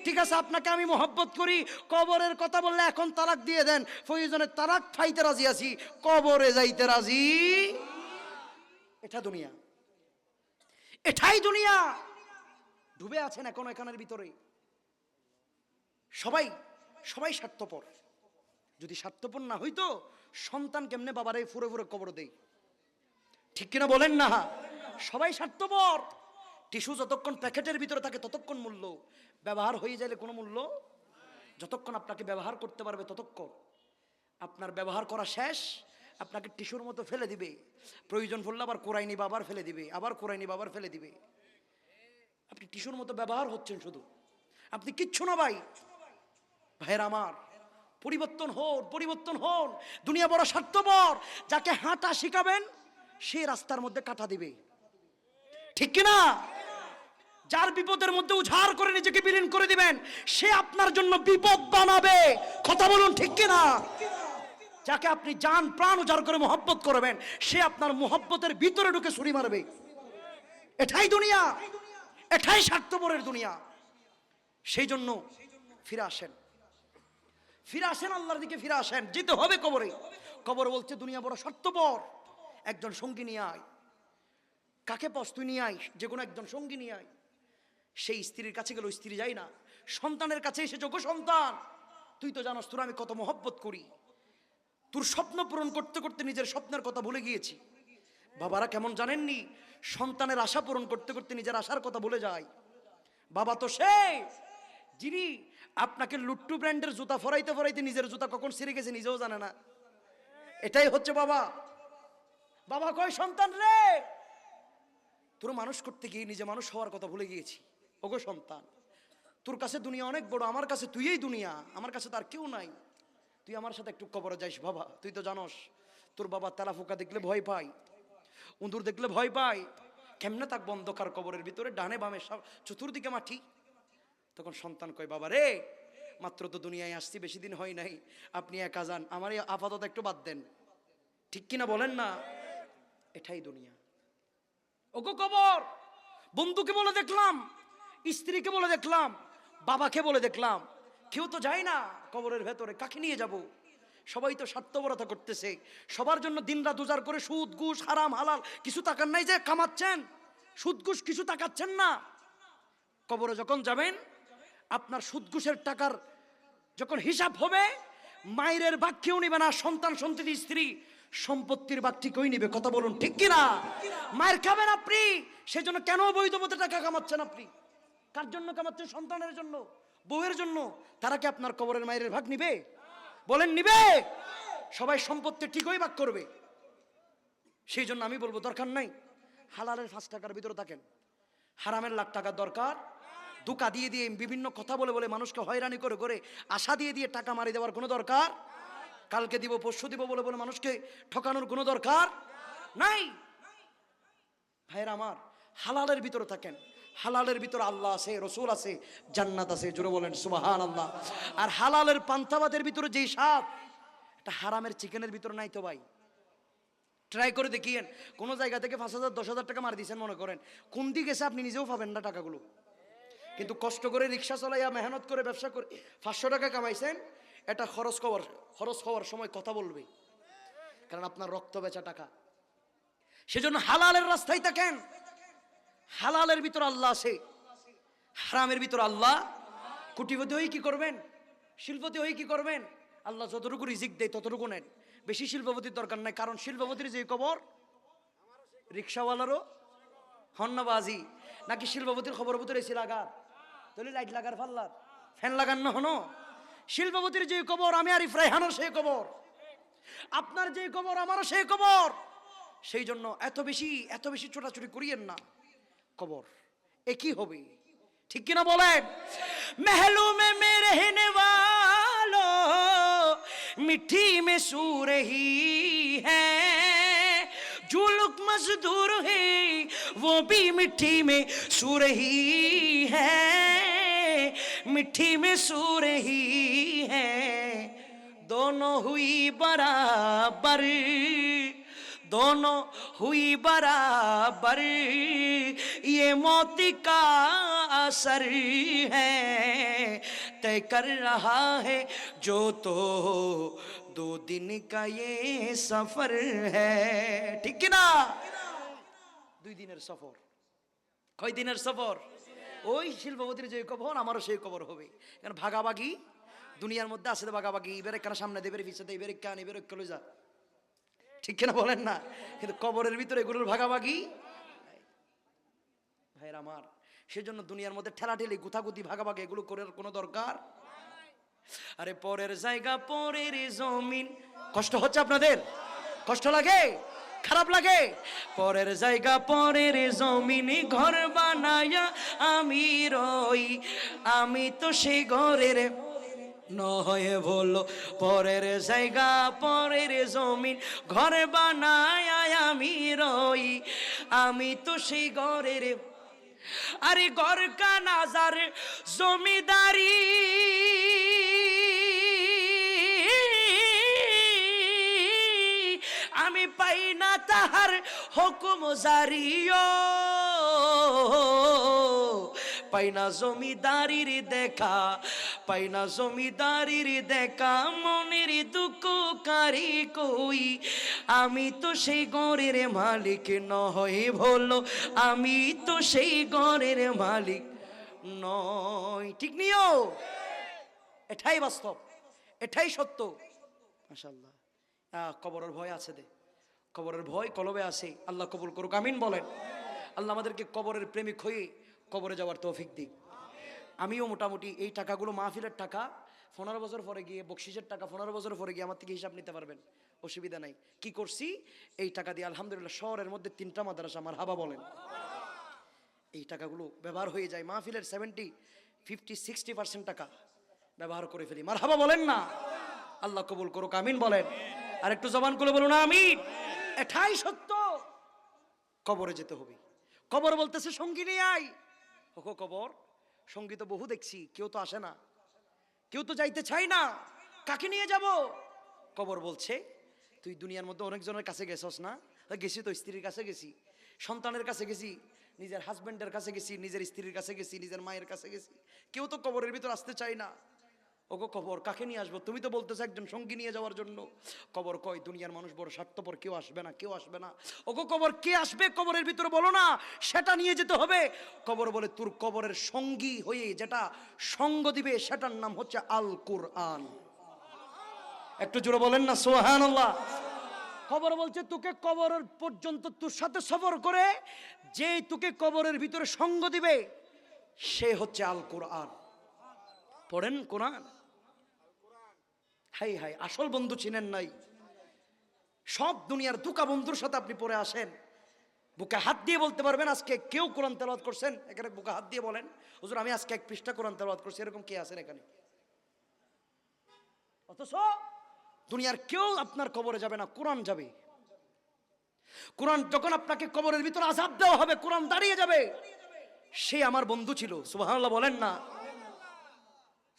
S1: ঠিক আছে আপনাকে আমি মহব্বত করি কবরের কথা বললে এখন তালাক দিয়ে দেন প্রয়োজনে তালাক খাইতে রাজি আছি কবরে যাইতে রাজি এটাই দুনিয়া ডুবে আছেন এখন এখানের ভিতরে। সবাই সবাই স্বার্থপর। যদি স্বার্থপর না হইতো সন্তান কেমনে বাবারে ফুরে ফুরে কবর দেয়? ঠিক কিনা বলেন না? সবাই স্বার্থপর। টিস্যু যতক্ষণ প্যাকেটের ভিতরে থাকে ততক্ষণ মূল্য, ব্যবহার হয়ে যাইলে কোনো মূল্য। যতক্ষণ আপনাকে ব্যবহার করতে পারবে ততক্ষণ। আপনার ব্যবহার করা শেষ, আপনাকে টিস্যুর মতো ফেলে দিবে। প্রয়োজন পড়লে আবার কোরাই নিবে, আবার ফেলে দিবে, আবার কোরাই নিবে, আবার ফেলে দিবে। আপনি টিস্যুর মতো ব্যবহার হচ্ছেন শুধু, আপনি কিচ্ছু না ভাই। ভাইয়ের আমার, পরিবর্তন হন, পরিবর্তন হন। দুনিয়া বড় স্বার্থপর। যাকে হাঁটা শিখাবেন সে রাস্তার মধ্যে কাটা দিবে, ঠিক কিনা? যার বিপদের মধ্যে উজাড় করে নিজেকে বিলীন করে দিবেন সে আপনার জন্য বিপদ বানাবে। কথা বলুন ঠিক কিনা? যাকে আপনি জান প্রাণ উজাড় করে মোহব্বত করবেন সে আপনার মোহব্বতের ভিতরে ঢুকে ছুরি মারবে। এটাই দুনিয়া, এটাই স্বার্থপরের দুনিয়া। সেই জন্য ফিরে আসেন, ফিরে আসেন, আল্লাহর দিকে ফিরে আসেন। যেতে হবে কবরে। কবর বলছে দুনিয়া বড় স্বার্থপর। একজন সঙ্গী নিয়ে আয়। কাকে পস তুই নিয়ে আয়, যে কোনো একজন সঙ্গী নিয়ে আয়। সেই স্ত্রীর কাছে গেল, স্ত্রী যায় না। সন্তানের কাছে এসে যোগ্য সন্তান, তুই তো জানোস তোর আমি কত মহব্বত করি, তোর স্বপ্ন পূরণ করতে করতে নিজের স্বপ্নের কথা ভুলে গিয়েছি। বাবারা কেমন জানেননি, সন্তানের আশা পূরণ করতে করতে নিজের আশার কথা ভুলে যায়। বাবা তো সে যিনি আপনাকে লুট্টু ব্র্যান্ডের জুতা ফরাইতে ফরাইতে নিজের জুতা কখন ছিঁড়ে গেছে নিজেও জানে না। এটাই হচ্ছে বাবা। বাবা কয় সন্তান রে, তোর মানুষ করতে গিয়ে নিজে মানুষ হওয়ার কথা ভুলে গিয়েছি। ওগো সন্তান, তোর কাছে দুনিয়া অনেক বড়, আমার কাছে তুইই দুনিয়া, আমার কাছে তার কেউ নাই। তুই আমার সাথে একটু কবরে যাইস বাবা। তুই তো জানোস তোর বাবা তেলাফোকা দেখলে ভয় পায়, উন্দুর দেখলে ভয় পায়। কেমনে তাক অন্ধকার কবরের ভিতরে, ডানে বামে সব চতুর্দিকে মাটি। তখন সন্তান কয় বাবা রে, মাত্র তো দুনিয়ায় আসছি, বেশি দিন হয় নাই, আপনি একা যান, আমার আপাতত একটু বাদ দেন। ঠিক কিনা বলেন না? এটাই দুনিয়া। ওগো কবর, বন্ধুকে বলে দেখলাম, স্ত্রীকে বলে দেখলাম, বাবাকে বলে দেখলাম, কেউ তো যায় না কবরের ভেতরে। কাকে নিয়ে যাব? সবাই তো স্বার্থপরতা করতেছে। সবার জন্য দিনরাত উজাড় করে সুদ ঘুষ হারাম হালাল কিছু তাকান নাই যে কামাচ্ছেন, সুদ ঘুষ কিছু তাকাচ্ছেন না। কবরে যখন যাবেন আপনার সুদ ঘুষের টাকার যখন হিসাব হবে, মায়ের ভাগ কেউ নিবে না, সন্তান সন্ততি স্ত্রী সম্পত্তির ভাগটি কই নিবে? কথা বলুন ঠিক কিনা? মায়ের খাবেন আপনি, সেজন্য কেন অবৈধ পথে টাকা কামাচ্ছেন আপনি? কার জন্য কামাচ্ছেন? সন্তানের জন্য, বউয়ের জন্য। তারা কি আপনার কবরের মায়ের ভাগ নিবে? বলেন নিবে? সবাই সম্পত্তি ঠিকই ভাগ করবে। সেই জন্য আমি বলবো দরকার নাই হালালের 5 টাকার ভিতরে থাকেন, হারামের লাখ টাকার দরকার। ধোঁকা দিয়ে দিয়ে বিভিন্ন কথা বলে বলে মানুষকে হয়রানি করে করে আশা দিয়ে দিয়ে টাকা মারি দেওয়ার কোনো দরকার, কালকে দিব পরশু দিব বলে বলে মানুষকে ঠকানোর কোনো দরকার নাই। ভাইয়েরা আমার, হালালের ভিতরে থাকেন। হালালের ভিতরে আল্লাহ আছে, রসুল আছে, জান্নাত আছে। জোরে বলেন সুবহানাল্লাহ। আর হালালের পান্তাবাদের ভিতরে যেই স্বাদ, এটা হারামের চিকেনের ভিতরে নাই তো ভাই। ট্রাই করে দেখিয়েন। কোনো জায়গা থেকে 5,000 10,000 টাকা মারি দিয়েছেন মনে করেন, কোন দিকে গেছে আপনি নিজেও পাবেন না টাকাগুলো। কিন্তু কষ্ট করে রিক্সা চালাইয়া মেহনত করে ব্যবসা করে 500 টাকা কামাইছেন, এটা খরচ হওয়ার সময় কথা বলবে, কারণ আপনার রক্ত বেচা টাকা। সেজন্য হালালের রাস্তায় থাকেন। হালালের ভিতর আল্লাহ আছে, হারামের ভিতর আল্লাহ। কোটিপতি হয়ে কি করবেন? শিল্পপতি হয়ে কি করবেন? আল্লাহ যতটুকু রিজিক দেয় ততটুকু নেন। বেশি শিল্পপতির দরকার নাই, কারণ শিল্পপতির যে খবর রিক্সাওয়ালারও হন্নাবাজি। নাকি শিল্পপতির খবর ভিতরে এসি লাগার, তাহলে লাইট লাগার ফাল্লার ফ্যান লাগান না হনো। শিল্পপতির যে খবর আমি আরিফ রায়হানের সেই খবর, আপনার যে খবর আমারও সেই খবর। সেই জন্য এত বেশি ছোটাছুটি করিয়েন না। কবর একই হবে, ঠিক কিনা বলেন? महलों में मैं रहने वालों, मिट्टी में सू रही है, जो लोग मजदूर है वो भी मिट्टी में सू रही है, मिट्टी में सू रही है, दोनों हुई बराबर, दोनों हुई बराबर, ये मौत का असर है, तय कर रहा है जो तो 2 दिन का ये सफर है। ঠিক কি না? 2 দিনের সফর। কয় দিনের সফর? ওই শিল্পপতির যে কবর আমারও সেই কবর হবে, কারণ ভাগাভাগি দুনিয়ার মধ্যে আছে তো ভাগাভাগি, এবারে কেন সামনে দেবের পিছনে এবারে কান এবারে কলে যা, ঠিক কিনা বলেন না? কিন্তু কবরের ভিতরে এগুলোর ভাগাভাগি ভাইয়ের আমার, সেজন্য দুনিয়ার মধ্যে ঠেলাঠেলি গুথাগুতি ভাগাভাগি এগুলো করার কোনো দরকার। আরে পরের জায়গা পরের জমিন, কষ্ট হচ্ছে আপনাদের? কষ্ট লাগে? খারাপ লাগে? পরের জায়গা পরের জমিন ঘর বানায়া আমি রই, আমি তো সেই ঘরের নয় বললো। পরের জায়গা পরের জমিন ঘর বানায় আমি রই, আমি তো সেই ঘরের, আরে ঘর কানাজার জমিদারি আমি পাই না তাহার হুকুম জারিও, পাই না জমিদারির দেখা, পাই না জমিদারির দেখা, মনের দুঃখ কারি কই, আমি তো সেই ঘরের মালিক নয় বলো, আমি তো সেই ঘরের মালিক নয়। ঠিক নিও, এটাই বাস্তব, এটাই সত্য। মাশাআল্লাহ, কবরের ভয় আছে দে, কবরের ভয় কলবে আছে, আল্লাহ কবুল করুক, আমিন বলেন। আল্লাহ আমাদেরকে কবরের প্রেমিক হয়ে কবরে যাওয়ার তৌফিক দিক। আমিও মোটামুটি এই টাকাগুলো মাহফিলের টাকা 15 বছর পরে গিয়ে, বকশিসের টাকা 15 বছর পরে গিয়ে আমার থেকে হিসাব নিতে পারবেন, অসুবিধা নাই। কি করছি এই টাকা দিয়ে? আলহামদুলিল্লাহ শহরের মধ্যে 3টা মাদ্রাসা, আমার হাবা বলেন, এই টাকাগুলো ব্যবহার হয়ে যায়। মাহফিলের 70, 50, 60% টাকা ব্যবহার করে ফেলি, মার হাবা বলেন না। আল্লাহ কবুল করুক, আমিন বলেন। আর একটু জবান করে বলুন আমিন। এটাই সত্য, কবরে যেতে হবে। কবর বলতেছে সঙ্গী নিয়ে আয়। ওগো কবর, সঙ্গী তো বহু দেখছি, কেউ তো আসে না, কেউ তো যাইতে চাই না, কাকে নিয়ে যাব? কবর বলছে তুই দুনিয়ার মধ্যে অনেকজনের কাছে গেছস না? গেছি তো, স্ত্রীর কাছে গেছি, সন্তানের কাছে গেছি, নিজের হাজবেন্ডের কাছে গেছি, নিজের স্ত্রীর কাছে গেছি, নিজের মায়ের কাছে গেছি, কেউ তো কবরের ভিতর আসতে চাই না। ওগো কবর, কাকে নিয়ে আসবো? তুমি তো বলতেছো একজন সঙ্গী নিয়ে যাওয়ার জন্য। কবর কয় দুনিয়ার মানুষ বড় স্বার্থপর, কেউ আসবে না, কেউ আসবে না। ওগো কবর, কে আসবে কবরের ভিতরে বলো না, সেটা নিয়ে যেতে হবে। কবর বলে তোর কবরের সঙ্গী হয়ে যেটা সঙ্গ দিবে সেটার নাম হচ্ছে আল কুরআন। একটু জোরে বলেন না সুবহানাল্লাহ। কবর বলছে তোকে কবরের পর্যন্ত তোর সাথে সফর করে যে তোকে কবরের ভিতরে সঙ্গ দিবে সে হচ্ছে আল কুরআন। পড়েন কোরআন। হাই হাই, আসল বন্ধু চিনেন নাই। সব দুনিয়ার দুকা বন্ধুর সাথে আপনি পড়ে আসেন, বুকে হাত দিয়ে বলতে পারবেন আজকে কেউ কোরআন তেলাওয়াত করছেন? এখানে বুকে হাত দিয়ে বলেন হুজুর আমি আজকে 1 পৃষ্ঠা কোরআন তেলাওয়াত করছি, এরকম কে আছেন এখানে? অথচ দুনিয়ার কেউ আপনার কবরে যাবে না, কোরআন যাবে। কোরআন যখন আপনাকে কবরের ভিতর আযাব দেওয়া হবে, কোরআন দাঁড়িয়ে যাবে, সে আমার বন্ধু ছিল। সুবহানাল্লাহ বলেন না।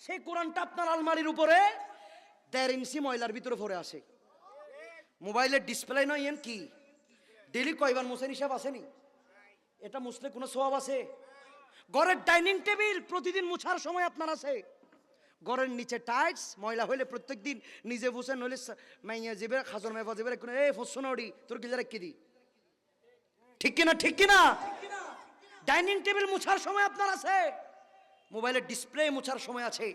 S1: সেই কোরআনটা আপনার আলমারির উপরে 1.5 ইঞ্চি ময়লার ভিতরে পড়ে আসে। মোবাইলের ডিসপ্লে নয় এন কি ডেলি কয়বার মুছেন হিসাব আসেনি? এটা মুছলে কোনো সওয়াব আছে? ঘরের ডাইনিং টেবিল প্রতিদিন মুছার সময় আপনার আছে। ঘরের নিচে টাইলস ময়লা হইলে প্রত্যেকদিন নিজে বুঝেন, নইলে মাইয়া যাবে খাজর মেফা যাবে, এই ফসনড়ি তোর কি যারা কি দি, ঠিক কিনা? ঠিক কিনা? ডাইনিং টেবিল মুছার সময় আপনার আছে, মোবাইলের ডিসপ্লে মুছার সময় আছে।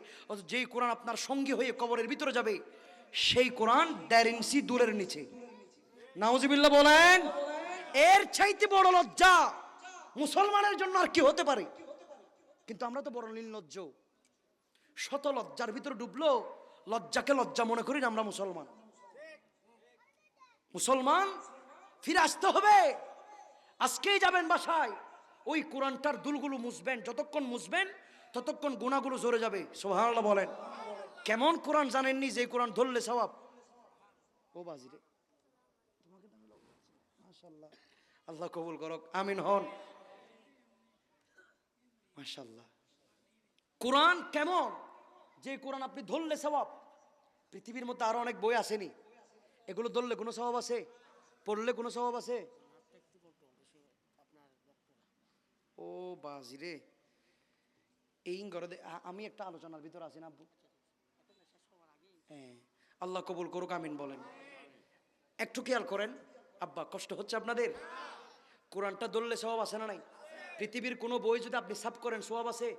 S1: যেই কোরআন আপনার সঙ্গী হয়ে কবরের ভিতরে যাবে সেই কোরআন 1.5 ইঞ্চি দূরের নিচে। নাউজুবিল্লাহ বলেন। এর চাইতে বড় লজ্জা মুসলমানের জন্য আর কি হতে পারে? কিন্তু আমরা তো বড় নির্লজ্জ, শত লজ্জার ভিতরে ডুবলো, লজ্জাকে লজ্জা মনে করি না আমরা মুসলমান। মুসলমান ফিরে আসতে হবে। আজকেই যাবেন বাসায়, ওই কোরআনটার দুলগুলো মুছবেন, যতক্ষণ মুছবেন ততক্ষণ গুনাহগুলো জোরে যাবে। সুবহানাল্লাহ বলেন। কেমন কোরআন জানেননি যে কোরআন ধরলে সওয়াব? ও বাজিরে তোমাকে মাশাআল্লাহ, আল্লাহ কবুল করুক, আমিন হন। মাশাআল্লাহ, কোরআন কেমন যে কোরআন আপনি ধরলে সওয়াব। পৃথিবীর মধ্যে আরো অনেক বই আসেনি, এগুলো ধরলে কোনো সওয়াব আছে? পড়লে কোনো সওয়াব আছে? ও বাজিরে, এই ঘরে আমি একটা আলোচনার ভিতরে আছি না। হ্যাঁ, আল্লাহ কবুল করুক, আমিন বলেন। একটু খেয়াল করেন আব্বা, কষ্ট হচ্ছে আপনাদের? কোরআনটা ধরলে সওয়াব আছে না নাই? পৃথিবীর কোনো বই যদি আপনি সাফ করেন সওয়াব আছে?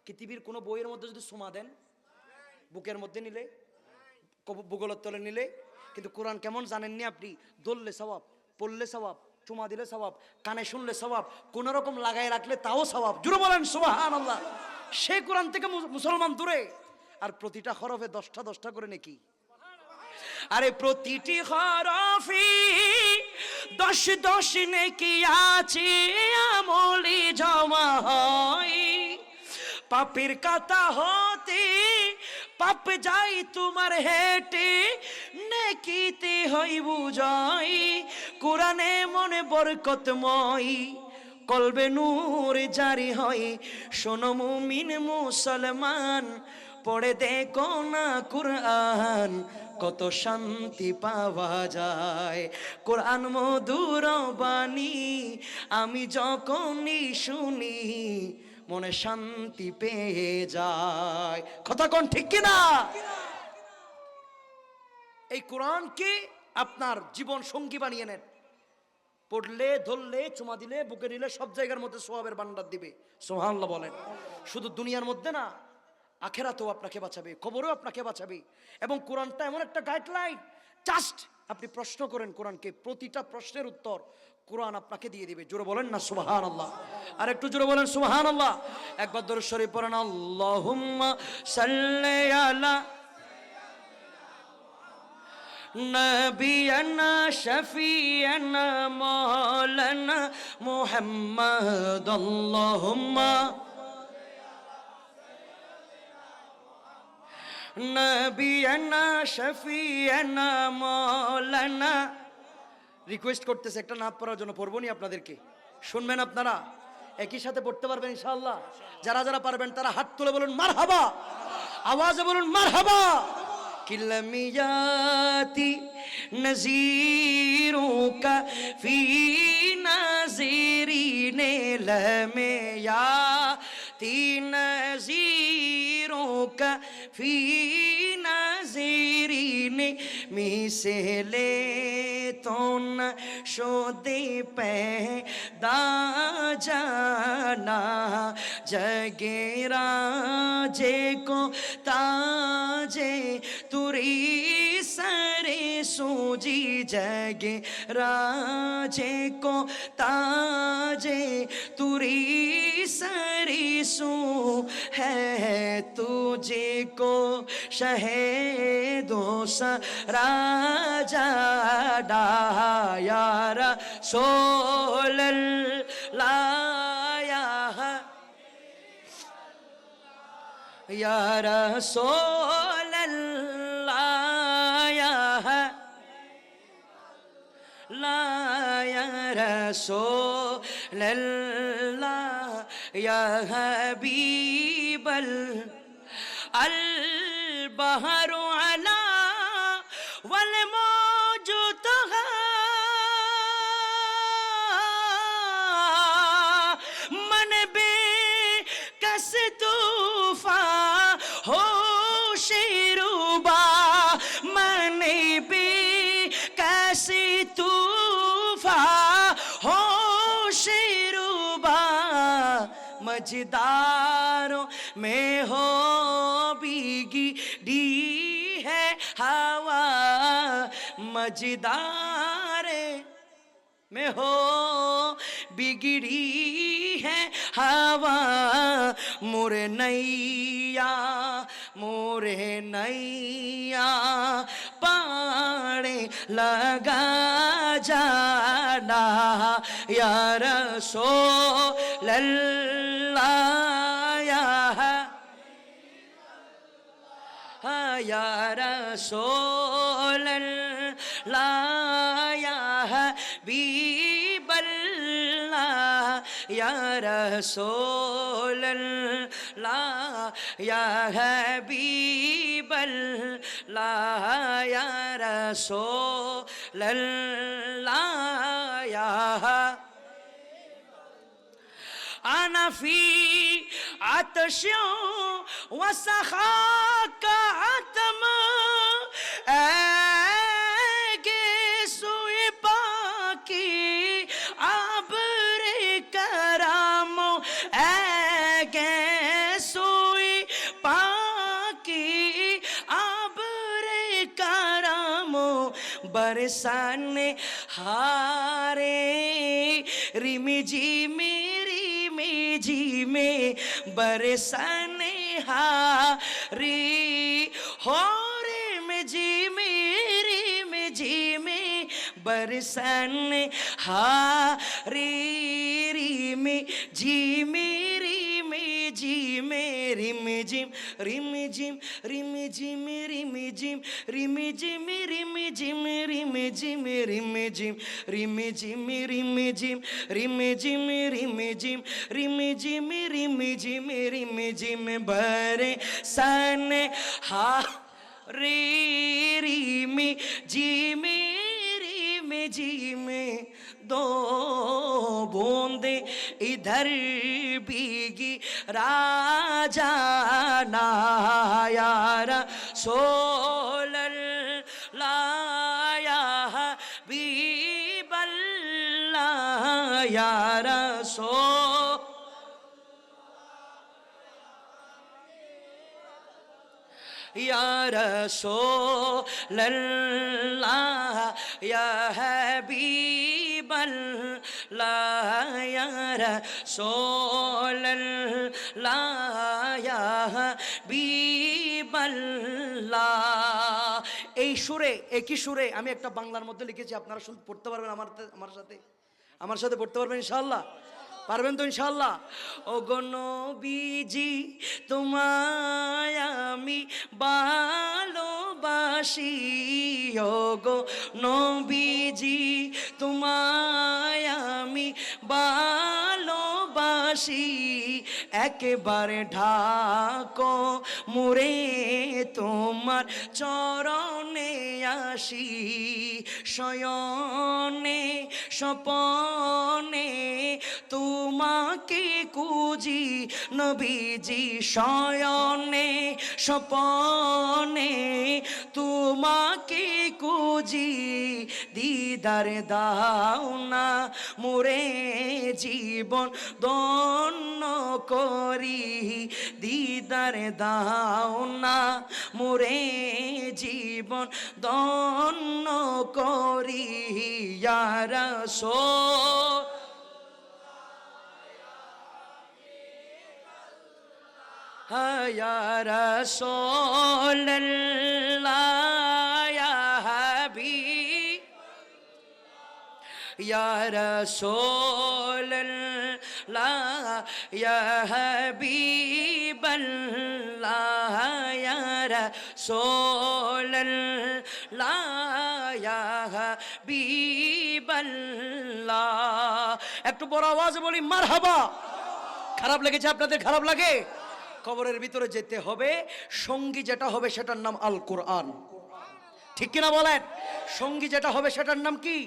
S1: পৃথিবীর কোনো বইয়ের মধ্যে যদি সুমা দেন, বুকের মধ্যে নিলে, বুগলের তলে নিলে, কিন্তু কোরআন কেমন জানেননি আপনি? দললে সওয়াব, পড়লে সওয়াব, চুমা দিলে সওয়াব, কানে শুনলে সওয়াব, কোন রকম লাগাই রাখলে তাও সওয়াব। জুড়ে বলেন সুবহানাল্লাহ। সেই কোরআন থেকে মুসলমান দূরে, আর প্রতিটা হরফে 10টা 10টা করে নেকি। আরে প্রতিটি হরফে 10 10 নেকি আছে, আমলি জমা হয়। পাপের কাতা হতে পাপ যাই তোমার হেঁটে, নেকিতে হই বুঝাই। কোরআনে মনে বরকতময়, কলবে নূর জারি হয়। শোনো মুমিন মুসলমান, পড়ে দেখো না কোরআন, কত শান্তি পাওয়া যায়। কোরআন মধুর বাণী, আমি যখনই শুনি মনে শান্তি পেয়ে যায়। কথা কোন ঠিক কিনা? এই কোরআনকে আপনার জীবন সঙ্গী বানিয়ে নেন। পড়লে, ধরলে, চুমা দিলে, বুকে নিলে সব জায়গার মধ্যে সওয়াবের ভান্ডার দিবে। সুবহানাল্লাহ বলেন। শুধু দুনিয়ার মধ্যে না, আখেরাতেও আপনাকে বাঁচাবে, কবরেও আপনাকে বাঁচাবে। এবং কোরআনটা এমন একটা গাইডলাইন, জাস্ট আপনি প্রশ্ন করেন কোরআনকে, প্রতিটা প্রশ্নের উত্তর কোরআন আপনাকে দিয়ে দিবে। জোরে বলেন না সুবহানাল্লাহ। আর একটু জোরে বলেন সুবহানাল্লাহ। একবার দরুদ শরীফ পড়েন, আল্লাহুম্মা সাল্লি আলা নবিয়ানা শফিয়ানা মাওলানা মুহাম্মদ। আল্লাহুম্মা নবিয়ানা শফিয়ানা মাওলানা। রিকোয়েস্ট করতেছে একটা নাত পড়ার জন্য, পড়বো নি আপনাদেরকে, শুনবেন আপনারা, একই সাথে পড়তে পারবেন ইনশাআল্লাহ। যারা যারা পারবেন তারা হাত তুলে বলুন মারহাবা, আওয়াজে বলুন মারহাবা। কিলামিয়াতি নজিরোं का फी नजीरीने लमेयाती नजीरों का फी नजीरीने मिसले तो न शोदे पैदा जाना जगेरा जे को ताजे तुरी सरे सूजी जगे राजे को ताजे तुरी सरी सू है तुझे को शहेदो सा राजा डायारा सोल लाया या रसूल अल्लाह ला या रसूल अल्लाह या हबीब अल बहरु अला वल मौजूद मन बे कस तूफा हो शेरुबा मन बे कैसे तूफा हो शेरुबा मजदारों में हो भीगी डी है हवा मजदारे में हो बिगड़ी है हवा मोरे नैया पाड़े लगा जाना या रसूल अल्लाह या रसूल अल्लाह या हबीब अल्लाह या रसूल अल्लाह या हबीब अल्लाह या रसूल अल्लाह या आना फी आतशों व सखा का आत्म ऐगे सुए पाकी आबरे कराम सोई पाकी आबरे करामो बरसाने हारे रिमी जी में बरसाने हारी हो रे में जी में बरसाने हारी री में जी में रिम जिम रिम जिम रिम जिम रिम जिम रिम जिम रिम जिम रिम जिम रिम जिम रिम जिम रिम जिम रिम जिम रिम जिम रिम जिम रिम जिम रिम जिम बरे सन हा रे रिम जिम रिम जिम दो बूंदे इधर भीगी राजा नायारा सोलल लाया बीबल्ला यारा सो या रसूलल्लाह या हबीबल्लाह या रसूलल्लाह या हबीবल्লাহ। এই সুরে একই সুরে আমি একটা বাংলার মধ্যে লিখেছি, আপনারা শুনতে পড়তে পারবেন আমার সাথে পড়তে পারবেন ইনশাআল্লাহ? পারবেন তো ইনশাআল্লাহ? ও গো নবীজি তোমায় আমি ভালোবাসি, ও গো নবীজি তোমায় আমি ভালোবাসি, একেবারে ঢাকো মুরে তোমার চরণে আসি, শয়নে স্বপনে তোমাকে কুজি নবীজি, শয়নে স্বপনে তোমাকে কুজি, দিদার দাও না মোরে জীবন ধন্য করি, দিদার দাও না মোরে জীবন ধন্য করি, ইয়া রাসূল या रसूलल्लाह या हबीब या रसूलल्लाह या हबीबल्लाह या रसूलल्लाह या हबीबल्लाह। একটু বড় আওয়াজে বলি মারহাবা। খারাপ লেগেছে আপনাদের? খারাপ লাগে? কবরের ভিতরে যেতে হবে, সঙ্গী যেটা হবে সেটার নাম আল কোরআন, ঠিক কিনা বলেন? সঙ্গী যেটা হবে সেটার নাম কি?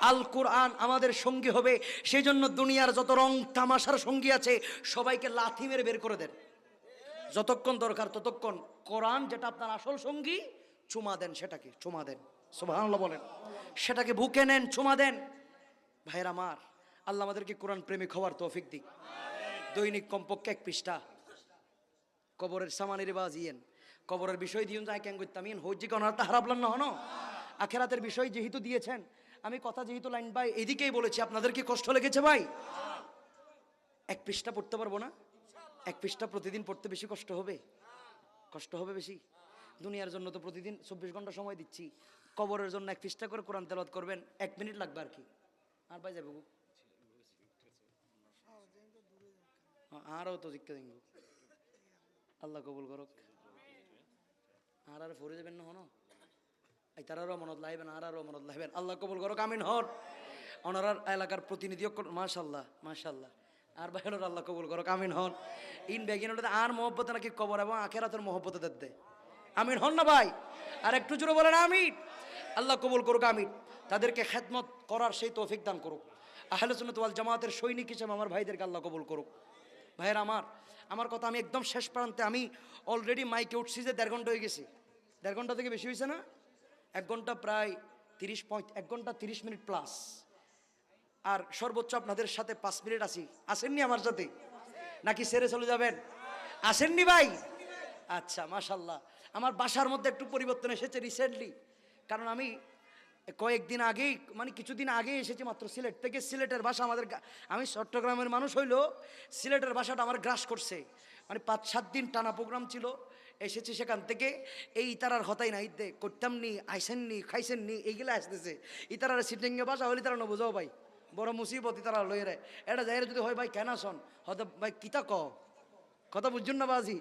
S1: আল কোরআন আমাদের সঙ্গী হবে। সেই জন্য দুনিয়ার যত রং তামাশার সঙ্গী আছে সবাইকে লাথি মেরে বের করে দেন, যতক্ষণ দরকার ততক্ষণ কোরআন যেটা আপনার আসল সঙ্গী, চুমা দেন, সেটাকে চুমা দেন, সুবহানাল্লাহ বলেন, সেটাকে বুকে নেন, চুমা দেন। ভাইরা আমার, আল্লাহ আমাদেরকে কোরআন প্রেমিক হওয়ার তৌফিক দিক। দৈনিক কমপক্ষে 1 পৃষ্ঠা কবরের সামানের বাজিয়েন, কবরের বিষয় দিন যায় কেন করতাম ইন হজ্জি কনারটা হারাবলাম না হনো, আখেরাতের বিষয় যেহেতু দিয়েছেন, আমি কথা যেহেতু লাইন ভাই এদিকেই বলেছি, আপনাদের কি কষ্ট লেগেছে ভাই? 1 পৃষ্ঠা পড়তে পারবো না? 1 পৃষ্ঠা প্রতিদিন পড়তে বেশি কষ্ট হবে? কষ্ট হবে বেশি? দুনিয়ার জন্য তো প্রতিদিন 24 ঘন্টা সময় দিচ্ছি, কবরের জন্য 1 পৃষ্ঠা করে কোরআন তেলাওয়াত করবেন, 1 মিনিট লাগবে আর কি। আর ভাই যাবো আরও তো জিজ্ঞা দিন, আল্লাহ কবুল করুক। আর ফরে যাবেন না হনো, এই তারারও মনত লাইবেন, আরও মনত লাইবেন, আল্লাহ কবুল করুক, আমিন হন। ওনার এলাকার প্রতিনিধিও মাশাল্লাহ মাশাল্লাহ, আর বাইরের আল্লাহ কবুল করুক, আমিন হন। ইন বেগিন আর মহব্বতে নাকি কবর এবং আখেরাতের মহব্বতে দেয়, আমিন হন না ভাই? আর একটু জোরে বলেন আমিন। আল্লাহ কবুল করুক, আমিন। তাদেরকে খেদমত করার সেই তৌফিক দান করুক। আহলে সুন্নাত ওয়াল জামাতের সৈনিক হিসেবে আমার ভাইদেরকে আল্লাহ কবুল করুক। ভাইয়েরা আমার কথা আমি একদম শেষ প্রান্তে, আমি অলরেডি মাইকে উঠছি যে 1.5 ঘন্টা হয়ে গেছে। 1.5 ঘন্টা থেকে বেশি হয়েছে না? 1 ঘন্টা প্রায় 1 ঘন্টা 30 মিনিট প্লাস। আর সর্বোচ্চ আপনাদের সাথে 5 মিনিট আসেননি আমার সাথে? নাকি সেরে চলে যাবেন? আসেননি ভাই? আচ্ছা, মাশাল্লাহ। আমার বাসার মধ্যে একটু পরিবর্তন এসেছে রিসেন্টলি, কারণ আমি কয়েকদিন আগেই, মানে কিছুদিন আগেই এসেছি মাত্র সিলেট থেকে। সিলেটের ভাষা আমাদের, আমি চট্টগ্রামের মানুষ হইলেও সিলেটের ভাষাটা আমার গ্রাস করছে। মানে 5-7 দিন টানা প্রোগ্রাম ছিল, এসেছি সেখান থেকে। এই ইতারার হতাই না, ঈদে করতাম নি, আইসেন নি, খাইছেন নি, এইগুলো আসতেছে। ইতারার সিটিংয়ে ভাষা হলে তারা নবুঝাও ভাই, বড় মুসিবত ইতারা লই রে। এটা যাই যদি হয় ভাই কেন শোন, হয়তো ভাই কিতা কথা বুঝুন না বাজি।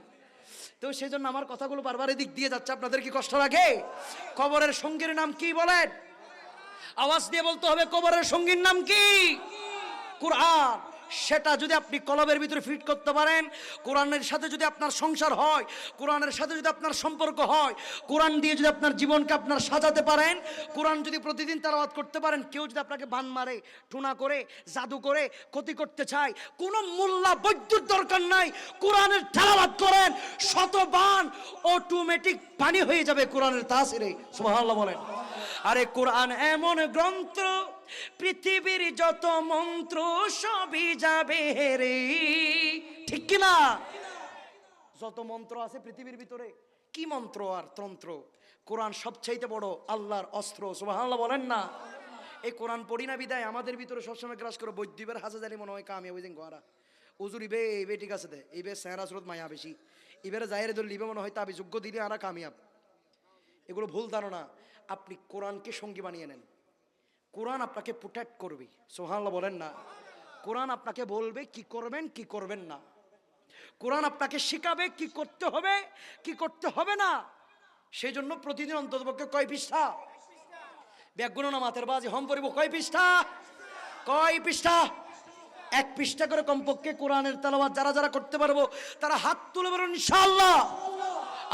S1: তো সেই জন্য আমার কথাগুলো বারবার এদিক দিয়ে যাচ্ছে, আপনাদের কি কষ্ট লাগে? কবরের সঙ্গীর নাম কি বলেন? আওয়াজ দিয়ে বলতে হবে, কবরের সঙ্গীর নাম কি? কোরআন। সেটা যদি আপনি কলবের ভিতরে ফিট করতে পারেন, কোরআনের সাথে যদি আপনার সংসার হয়, কোরআনের সাথে যদি আপনার সম্পর্ক হয়, কোরআন দিয়ে যদি আপনার জীবনকে আপনার সাজাতে পারেন, কোরআন যদি প্রতিদিন তেলাওয়াত করতে পারেন, কেউ যদি আপনাকে বান মারে, টুনা করে, জাদু করে ক্ষতি করতে চায়, কোনো মোল্লা বৈদ্যুৎ দরকার নাই, কোরআনের তেলাওয়াত করেন, শত বান অটোমেটিক পানি হয়ে যাবে কোরআনের তাসিরে। সুবহানাল্লাহ বলেন। আরে কোরআন এমন গ্রন্থ, পৃথিবীর যত মন্ত্র সবই যাবে রে, ঠিক কিনা? যত মন্ত্র আছে পৃথিবীর ভিতরে, কি মন্ত্র আর তন্ত্র, কোরআন সবচাইতে বড় আল্লাহর অস্ত্র। সুবহানাল্লাহ বলেন না? এই কোরআন পড়ি না বিদায় আমাদের ভিতরে সবসময় গ্রাস করে বৈদ্যুবের হাজারি মনে হয় কামিয়া বুঝেন গোয়ারা উজুর ইবে ইবে ঠিক আছে দে, ইবে সেহরা স্রোত মায়া বেশি, ইবের জাহের ধরে লিবে মনে হয় তাবি যোগ্য দিলে আরা কামিয়াব। এগুলো ভুল ধারণা। আপনি কোরআনকে সঙ্গী বানিয়ে নেন, কোরআন আপনাকে প্রোটেক্ট করবে। সুবহানাল্লাহ বলেন না? কোরআন আপনাকে বলবে কি করবেন কি করবেন না, কোরআন আপনাকে শিখাবে কি করতে হবে কি করতে হবে না। সেই জন্য প্রতিদিন অন্ততপক্ষে কয় পৃষ্ঠা ব্যাগুনো না মাতের বাজি হম পড়িব, কয় পৃষ্ঠা? 1 পৃষ্ঠা করে কমপক্ষে কোরআনের তেলাওয়াত যারা যারা করতে পারবো তারা হাত তুলে বলুন ইনশাআল্লাহ,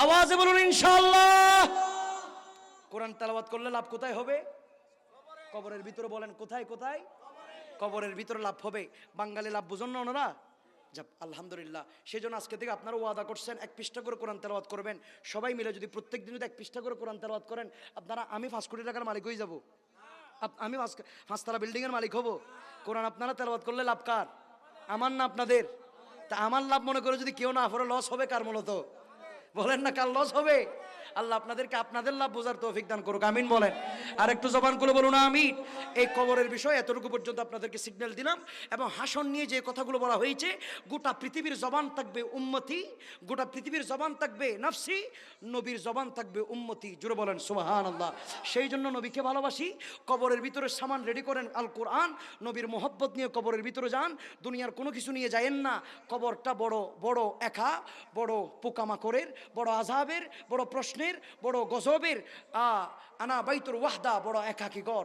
S1: আওয়াজে বলুন ইনশাআল্লাহ। কোরআন তেলাওয়াত করলে লাভ কোথায় হবে? কবরের ভিতরে। বলেন কোথায় কোথায়? কবরের ভিতরে লাভ হবে। বাঙালি লাভ বুঝুন না ওনারা? যাক আলহামদুলিল্লাহ। সেই জন্য আজকে থেকে আপনারা ওয়াদা করছেন 1 পৃষ্ঠা করে কোরআন তেলাওয়াত করবেন। সবাই মিলে যদি প্রত্যেক দিন যদি 1 পৃষ্ঠা করে কোরআন তেলাওয়াত করেন, আপনারা, আমি 5 কোটি টাকার মালিক হয়ে যাব, আমি 5 তলা বিল্ডিংয়ের মালিক হব। কোরআন আপনারা তেলাওয়াত করলে লাভ কার? আমার না আপনাদের? তা আমার লাভ মনে করে যদি কেউ না পড়ে লস হবে কার? মূলত বলেন না, কার লস হবে? আল্লাহ আপনাদেরকে আপনাদের লাভ বোঝার তৌফিক দান করুক, আমিন বলেন। আর একটু জবান খুলে বলুন আমিন। এই কবরের বিষয় এতটুকু পর্যন্ত আপনাদেরকে সিগন্যাল দিলাম। এবং হাসন নিয়ে যে কথাগুলো বলা হয়েছে, গোটা পৃথিবীর জবান থাকবে উম্মতি, গোটা পৃথিবীর জবান থাকবে নফসি, নবীর জবান থাকবে উম্মতি। জুড়ে বলেন সুবহানাল্লাহ। সেই জন্য নবীকে ভালোবাসি। কবরের ভিতরে সামান রেডি করেন আল কোরআন, নবীর মোহব্বত নিয়ে কবরের ভিতরে যান, দুনিয়ার কোনো কিছু নিয়ে যায়েন না। কবরটা বড় বড় একা, বড় পোকামাকড়ের, বড় আযাবের, বড় প্রশ্নের, বড় গজবের। আনা বাইতুল ওয়াহদা, বড় একাকী ঘর।